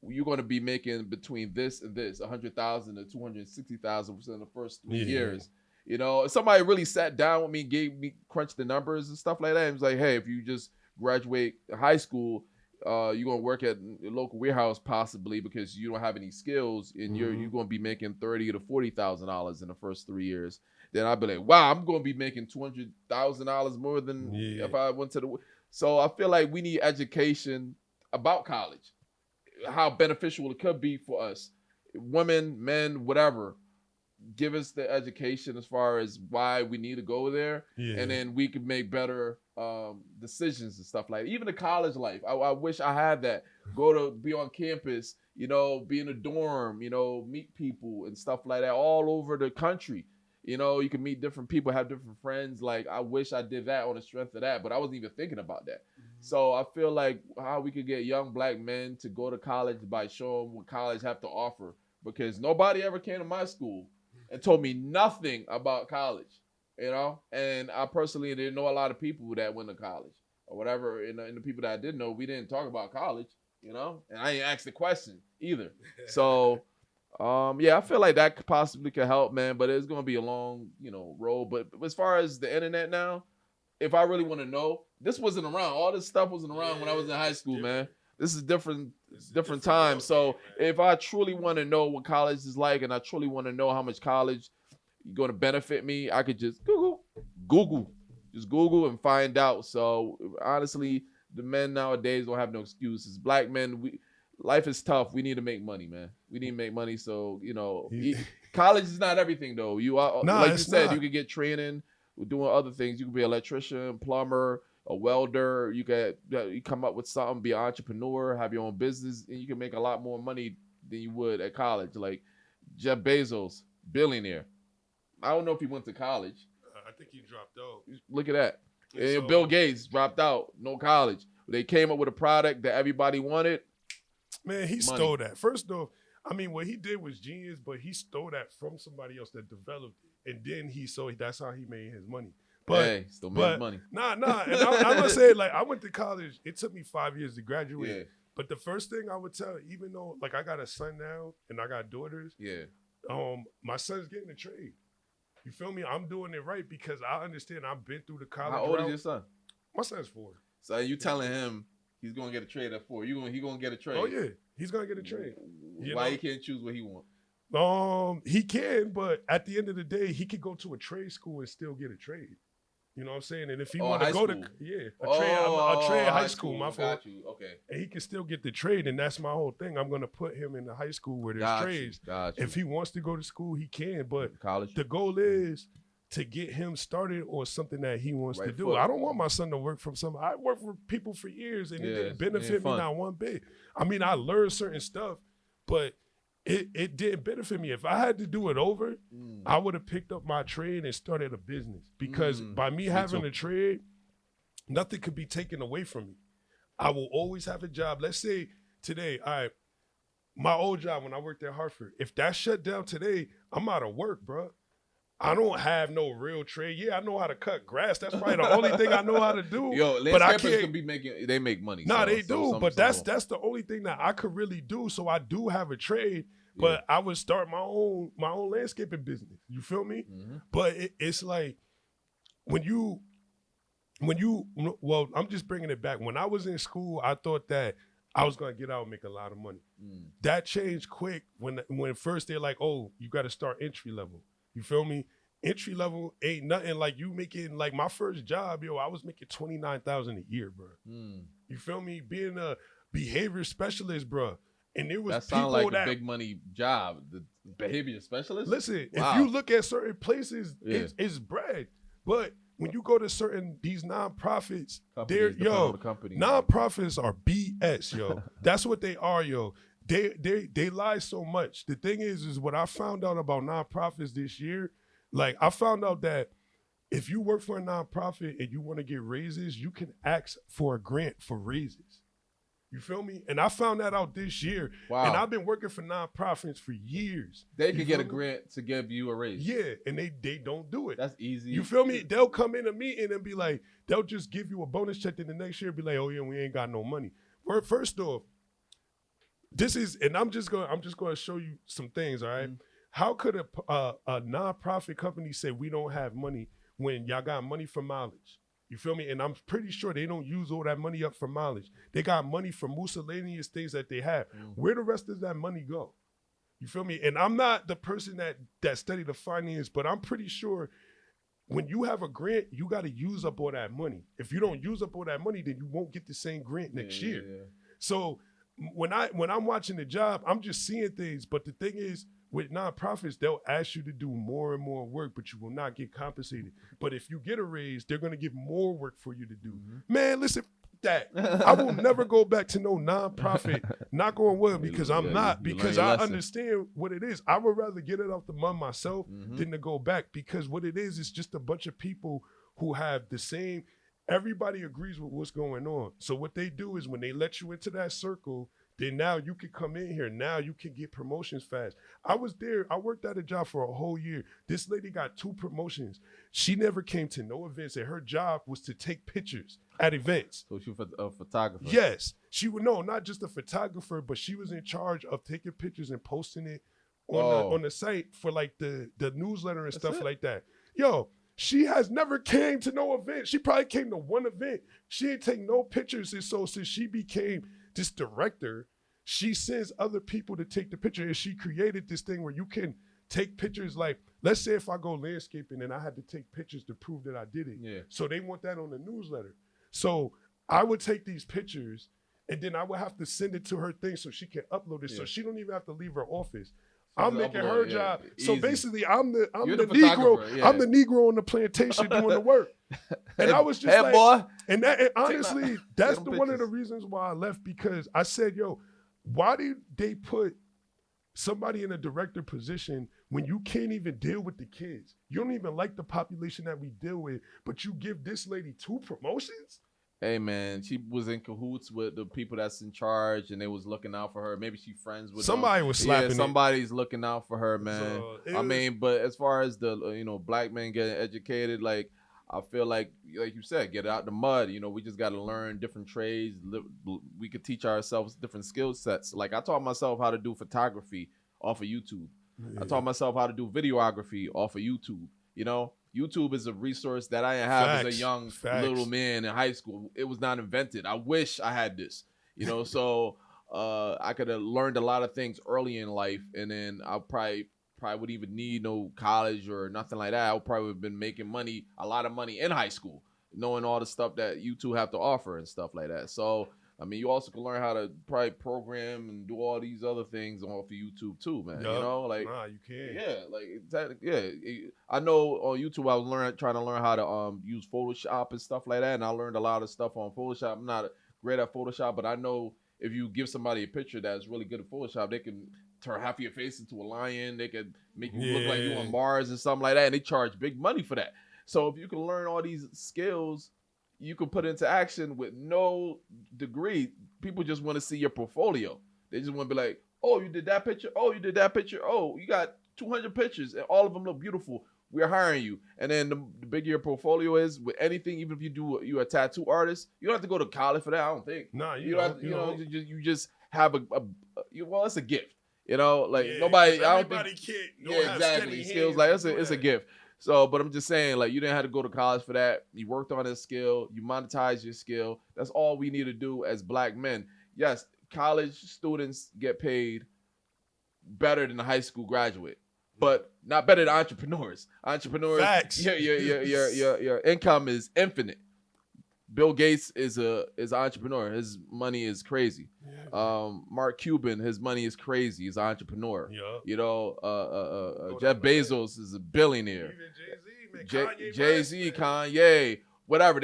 you're going to be making between this and this, 100,000 to 260,000 in the first 3 years. If somebody really sat down with me, crunched the numbers and stuff like that, and was like, hey, if you just graduate high school, you're going to work at a local warehouse possibly because you don't have any skills, and you're going to be making $30,000 to $40,000 in the first 3 years. Then I'd be like, wow, I'm going to be making $200,000 more than if I went to the. So I feel like we need education about college, how beneficial it could be for us, women, men, whatever. Give us the education as far as why we need to go there, and then we can make better decisions and stuff like that. Even the college life. I wish I had that. Be on campus, be in a dorm, meet people and stuff like that all over the country. You can meet different people, have different friends. Like, I wish I did that on the strength of that, but I wasn't even thinking about that. So I feel like how we could get young black men to go to college by showing what college have to offer, because nobody ever came to my school and told me nothing about college, and I personally didn't know a lot of people that went to college or whatever. And the people that I did know, we didn't talk about college, and I didn't ask the question either. So, I feel like that possibly could help, man, but it's going to be a long, road. But as far as the internet now, if I really want to know, this wasn't around. All this stuff wasn't around when I was in high school, man. This is different time. So if I truly want to know what college is like, and I truly want to know how much college is going to benefit me, I could just Google and find out. So honestly, the men nowadays don't have no excuses. Black men, life is tough. We need to make money, man. We need to make money. So, college is not everything though. Like you said, you can get training, doing other things. You can be an electrician, plumber, a welder. You come up with something, be an entrepreneur, have your own business, and you can make a lot more money than you would at college. Like Jeff Bezos, billionaire. I don't know if he went to college. I think he dropped out. Look at that. And Bill Gates dropped out, no college. They came up with a product that everybody wanted. Man, he stole that. First off, what he did was genius, but he stole that from somebody else that developed it, and then that's how he made his money. But still made money. Nah. And I'm gonna say, like, I went to college. It took me 5 years to graduate. Yeah. But the first thing I would tell, even though like I got a son now and I got daughters, my son's getting a trade. You feel me? I'm doing it right because I understand I've been through the college. How old is your son? My son's 4. So you telling him he's gonna get a trade at 4? He gonna get a trade? Oh yeah, he's gonna get a trade. Why he can't choose what he wants? He can, but at the end of the day, he could go to a trade school and still get a trade. You know what I'm saying? And if he want to go to a trade high school, my fault. Got you. Okay. And he can still get the trade, and that's my whole thing. I'm gonna put him in the high school where there's trades. Got you. If he wants to go to school, he can. But college. The goal is to get him started on something that he wants to do. I don't want my son to work from some. I worked for people for years, and it didn't benefit me not one bit. I learned certain stuff, but it didn't benefit me. If I had to do it over, I would have picked up my trade and started a business. Because by me having a trade, nothing could be taken away from me. I will always have a job. Let's say today, my old job when I worked at Hartford, if that shut down today, I'm out of work, bro. I don't have no real trade. Yeah, I know how to cut grass. That's probably the only thing I know how to do. Yo, but I can't can be making. They make money. Nah, they do. But that's the only thing that I could really do. So I do have a trade, but I would start my own landscaping business. You feel me? Mm-hmm. But it's like when you. Well, I'm just bringing it back. When I was in school, I thought that I was gonna get out and make a lot of money. That changed quick when first they're like, oh, you got to start entry level. You feel me? Entry level ain't nothing like you making, like my first job, I was making $29,000 a year, bro. You feel me? Being a behavior specialist, bro. And there was that sound like a big money job. The behavior specialist? Listen, if you look at certain places, it's bread. But when you go to these nonprofits, nonprofits are BS, yo. That's what they are, yo. they lie so much. The thing is what I found out about nonprofits this year, like I found out that if you work for a nonprofit and you want to get raises, you can ask for a grant for raises. You feel me? And I found that out this year. Wow. And I've been working for nonprofits for years. They could get a grant to give you a raise. Yeah, and they don't do it. That's easy. You feel me? They'll come in a meeting and be like, they'll just give you a bonus check, then the next year be like, oh yeah, we ain't got no money. First off, this is, and I'm just gonna show you some things, all right? How could a nonprofit company say we don't have money when y'all got money for mileage? You feel me? And I'm pretty sure they don't use all that money up for mileage. They got money for miscellaneous things that they have. Where the rest of that money go? You feel me? And I'm not the person that study the finance, but I'm pretty sure when you have a grant, you got to use up all that money. If you don't use up all that money, then you won't get the same grant next year. Yeah. So when I'm watching the job, I'm just seeing things. But the thing is, with nonprofits, they'll ask you to do more and more work, but you will not get compensated. But if you get a raise, they're going to give more work for you to do. Man, listen, that I will never go back to no nonprofit, not going well, because I'm not, because I understand what it is. I would rather get it off the mud myself than to go back, because what it is just a bunch of people who have the same, everybody agrees with what's going on. So what they do is when they let you into that circle, then now you can come in here. Now you can get promotions fast. I was there. I worked at a job for a whole year. This lady got 2 promotions. She never came to no events, and her job was to take pictures at events. So she was a photographer? Yes. She would, no, not just a photographer, but she was in charge of taking pictures and posting it on the site for like the newsletter and stuff like that. Yo, she has never came to no event. She probably came to one event. She ain't take no pictures. And so since she became this director, she sends other people to take the picture, and she created this thing where you can take pictures. Like, let's say if I go landscaping and I had to take pictures to prove that I did it. Yeah. So they want that on the newsletter. So I would take these pictures and then I would have to send it to her thing so she can upload it. Yeah. So she don't even have to leave her office. I'm making her job. Easy. So basically, I'm the Negro. Yeah. I'm the Negro on the plantation doing the work. And I was just like, boy. And honestly, that's one of the reasons why I left, because I said, yo, why did they put somebody in a director position when you can't even deal with the kids? You don't even like the population that we deal with, but you give this lady 2 promotions? Hey man, she was in cahoots with the people that's in charge, and they was looking out for her. Maybe she friends with somebody them. Was slapping. Yeah, somebody's looking out for her, man. So I mean, but as far as the black men getting educated, like I feel like you said, get out the mud. We just got to learn different trades. We could teach ourselves different skill sets. Like I taught myself how to do photography off of YouTube. Yeah. I taught myself how to do videography off of YouTube. YouTube is a resource that I didn't have as a young little man in high school. It was not invented. I wish I had this, so I could have learned a lot of things early in life, and then I probably wouldn't even need no college or nothing like that. I would probably have been making a lot of money in high school, knowing all the stuff that YouTube have to offer and stuff like that. So, I mean, you also can learn how to probably program and do all these other things off of YouTube too, man. Yep. Nah, you can. Yeah, I know on YouTube I was trying to learn how to use Photoshop and stuff like that, and I learned a lot of stuff on Photoshop. I'm not great at Photoshop, but I know if you give somebody a picture that's really good at Photoshop, they can turn half of your face into a lion. They can make you look like you on Mars and something like that, and they charge big money for that. So if you can learn all these skills, you can put into action with no degree. People just want to see your portfolio. They just want to be like, oh, you did that picture? Oh, you did that picture? Oh, you got 200 pictures and all of them look beautiful. We're hiring you. And then the bigger your portfolio is with anything, even if you're a tattoo artist, you don't have to go to college for that, I don't think. No, you just have it's a gift. Nobody, I don't think. Exactly. Skills like it's a gift. So, but I'm just saying, like, you didn't have to go to college for that. You worked on this skill. You monetized your skill. That's all we need to do as black men. Yes, college students get paid better than a high school graduate, but not better than entrepreneurs. Entrepreneurs, facts. Your income is infinite. Bill Gates is an entrepreneur. His money is crazy. Yeah. Mark Cuban, his money is crazy. He's an entrepreneur. Yeah. Jeff Bezos is a billionaire. Jay-Z, Kanye, whatever.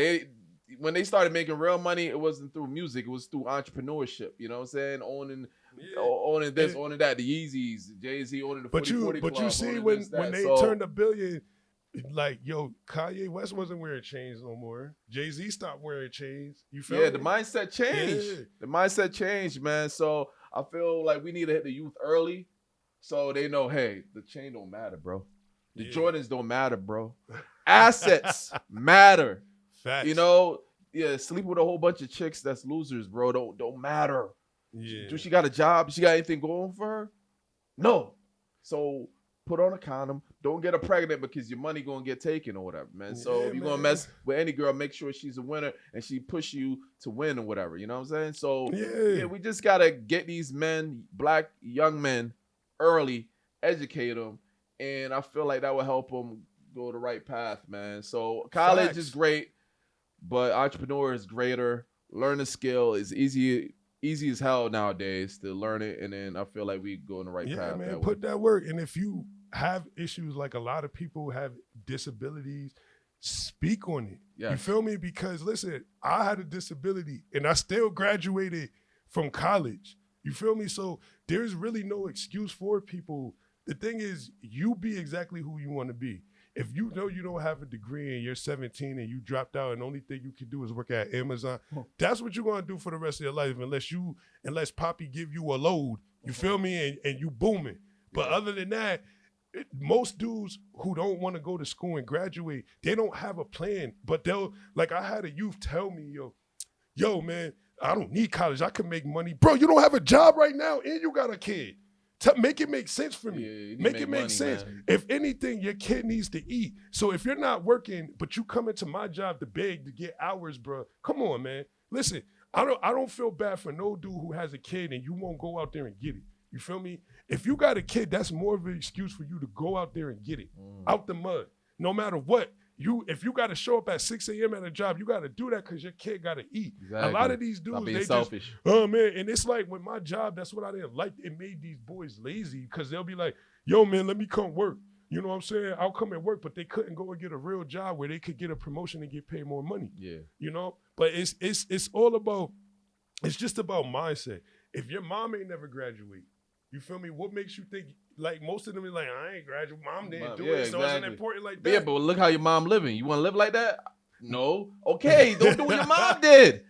When they started making real money, it wasn't through music. It was through entrepreneurship. You know what I'm saying? Owning owning this, And- owning that, the Yeezys, Jay-Z owning the 40 but Club, you see owning when this, that. they So, turned $1 billion, like yo, Kanye West wasn't wearing chains no more. Jay-Z stopped wearing chains. You feel yeah, me? the mindset changed. Yeah. The mindset changed, man. So I feel like we need to hit the youth early, so they know, hey, the chain don't matter, bro. The Yeah. Jordans don't matter, bro. Assets matter. Facts. You know, yeah, sleep with a whole bunch of chicks that's losers, bro. Don't matter. Yeah. Do she got a job? She got anything going for her? No. So put on a condom. Don't get her pregnant because your money gonna get taken or whatever, man. So Yeah, if you're gonna man. mess with any girl, make sure she's a winner and she push you to win or whatever. You know what I'm saying? So yeah, we just gotta get these men, black young men, early, educate them, and I feel like that will help them go the right path, man. So college Facts. is great, but entrepreneur is greater. Learn a skill is easy as hell nowadays to learn it, and then I feel like we go in the right Yeah, path. man, that put way. that work. And if you have issues, like a lot of people have disabilities, speak on it. You Yes. feel me? Because listen, I had a disability and I still graduated from college. You feel me? So there's really no excuse for people. The thing is, you be exactly who you want to be. If you know you don't have a degree and you're 17 and you dropped out and the only thing you can do is work at Amazon, that's what you're gonna do for the rest of your life unless Poppy give you a load. You feel me? And you booming. But other than that, most dudes who don't want to go to school and graduate, they don't have a plan. But they'll, like, I had a youth tell me, yo, man, I don't need college. I can make money. Bro, you don't have a job right now and you got a kid. Make it make sense for me. Yeah, you need to make it make make money, sense. man. If anything, your kid needs to eat. So if you're not working, but you come into my job to beg to get hours, bro, come on, man. Listen, I don't feel bad for no dude who has a kid and you won't go out there and get it. You feel me? If you got a kid, that's more of an excuse for you to go out there and get it out the mud. No matter what. If you got to show up at 6 a.m. at a job, you got to do that because your kid got to eat. Exactly. A lot of these dudes, Stop being they selfish. just, oh man, and it's like with my job, that's what I didn't like. It made these boys lazy because they'll be like, yo man, let me come work. You know what I'm saying? I'll come and work, but they couldn't go and get a real job where they could get a promotion and get paid more money. Yeah. You know? But it's all about, it's just about mindset. If your mom ain't never graduate, you feel me? What makes you think, like most of them is like, I ain't graduate, mom didn't do it, so it's important like that. Yeah, but look how your mom living. You want to live like that? No. Okay, don't do what your mom did.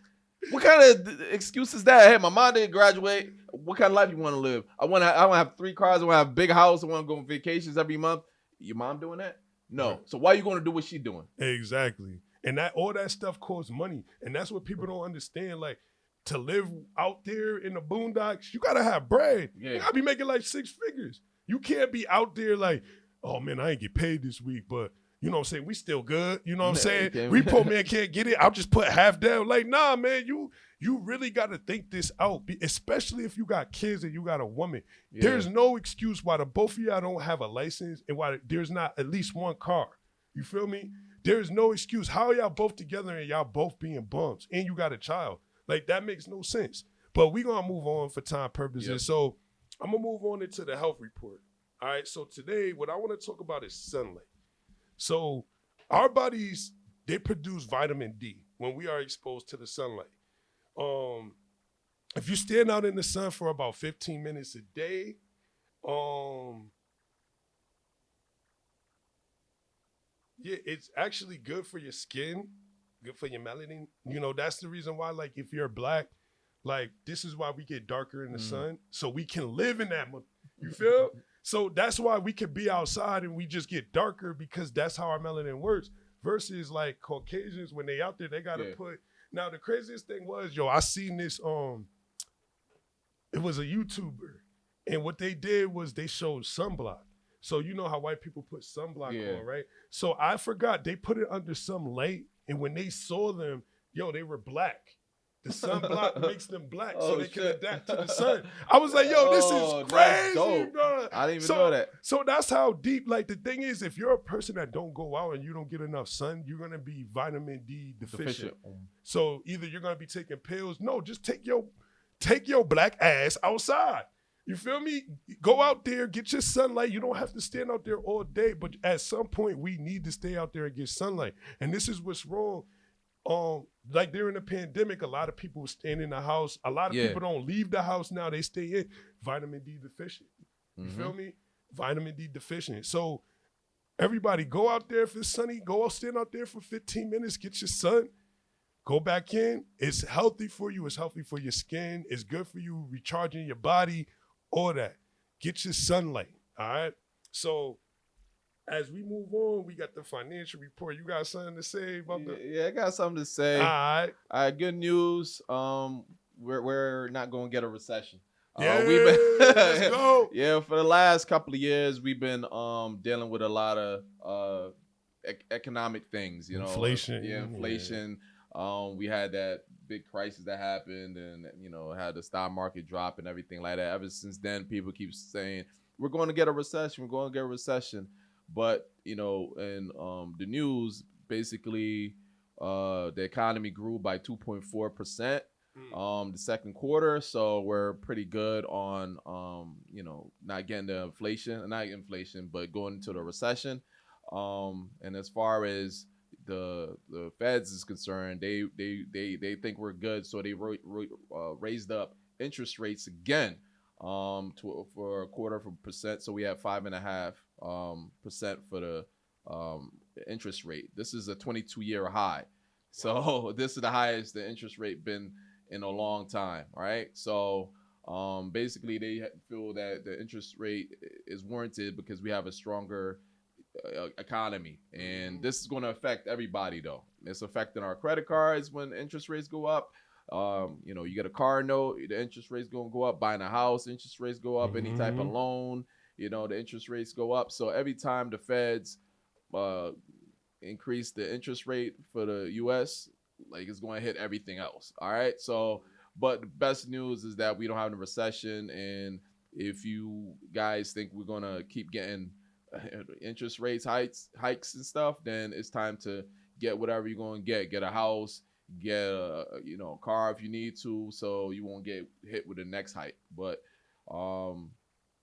What kind of excuse is that? Hey, my mom didn't graduate. What kind of life you want to live? I want to have 3 cars. I want to have a big house. I want to go on vacations every month. Your mom doing that? No. Right. So why are you going to do what she doing? Exactly. And that all that stuff costs money. And that's what people don't understand. Like, to live out there in the boondocks, you gotta have bread. Yeah. You gotta be making like 6 figures. You can't be out there like, oh man, I ain't get paid this week, but you know what I'm saying? We still good. You know what I'm saying? Repo man can't get it. I'll just put half down. Like, nah, man, you really gotta think this out, especially if you got kids and you got a woman. Yeah. There's no excuse why the both of y'all don't have a license and why there's not at least one car. You feel me? There's no excuse. How are y'all both together and y'all both being bums and you got a child? Like, that makes no sense. But we're going to move on for time purposes. Yep. So I'm going to move on into the health report. All right. So today, what I want to talk about is sunlight. So our bodies, they produce vitamin D when we are exposed to the sunlight. If you stand out in the sun for about 15 minutes a day, yeah, it's actually good for your skin. Good for your melanin. You know, that's the reason why, like, if you're black, like, this is why we get darker in the sun, so we can live in that. You feel? So that's why we can be outside and we just get darker because that's how our melanin works. Versus, like, Caucasians, when they out there, they got to put. Now, the craziest thing was, I seen this, it was a YouTuber. And what they did was they showed sunblock. So you know how white people put sunblock on, right? So I forgot they put it under some light. And when they saw them, they were black. The sunblock makes them black so they can adapt to the sun. I was like, this is crazy, bro. I didn't even know that. So that's how deep, like, the thing is, if you're a person that don't go out and you don't get enough sun, you're going to be vitamin D deficient. So either you're going to be taking pills. No, just take your black ass outside. You feel me? Go out there, get your sunlight. You don't have to stand out there all day, but at some point we need to stay out there and get sunlight. And this is what's wrong. like during the pandemic, a lot of people were staying in the house. A lot of Yeah. people don't leave the house now. They stay in. Vitamin D deficient. You feel me? Vitamin D deficient. So everybody go out there if it's sunny. Go out, stand out there for 15 minutes. Get your sun. Go back in. It's healthy for you. It's healthy for your skin. It's good for you, recharging your body, all that. Get your sunlight, all right? So as we move on, we got the financial report. You got something to say about that? Yeah, I got something to say. All right. All right, good news. We're not going to get a recession. Yeah, We've been let's go. Yeah, for the last couple of years, we've been dealing with a lot of economic things. You know, Inflation. Inflation. We had that big crisis that happened, and had the stock market drop and everything like that. Ever since then, people keep saying we're going to get a recession. We're going to get a recession. But in the news, basically, the economy grew by 2.4%. The second quarter, so we're pretty good on not getting the not inflation, but going into the recession. And as far as the Feds is concerned, they think we're good, so they raised up interest rates again for a quarter of a percent. So we have 5.5% for the interest rate. This is a 22-year high, so this is the highest the interest rate been in a long time. All right, so basically they feel that the interest rate is warranted because we have a stronger economy, and this is going to affect everybody though. It's affecting our credit cards when interest rates go up. You get a car note, the interest rates going to go up. Buying a house, interest rates go up. Any type of loan, the interest rates go up. So every time the Feds increase the interest rate for the U.S., like it's going to hit everything else. All right. So, but the best news is that we don't have a recession. And if you guys think we're going to keep getting interest rates hikes and stuff, then it's time to get whatever you're going to get a house, get a car if you need to, so you won't get hit with the next hike. But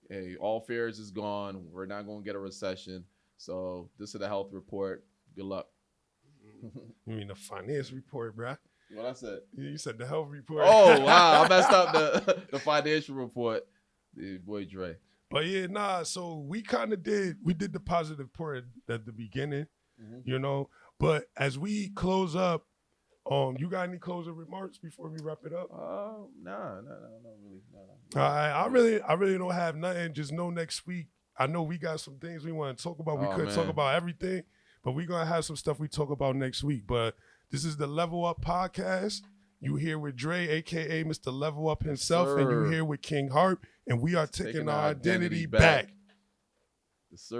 hey, all fears is gone. We're not going to get a recession. So this is the health report. Good luck. You mean the finance report, bruh? What I said? You said the health report. Oh wow, I messed up the financial report. Boy Dre. But yeah, so we did the positive part at the beginning, But as we close up, you got any closing remarks before we wrap it up? No, really. All right, I really don't have nothing. Just know next week, I know we got some things we want to talk about. We couldn't talk about everything, but we're going to have some stuff we talk about next week. But this is the Level Up Podcast. You here with Dre, a.k.a. Mr. Level Up himself, and you here with King Harp, and we are taking our identity back. Yes, sir.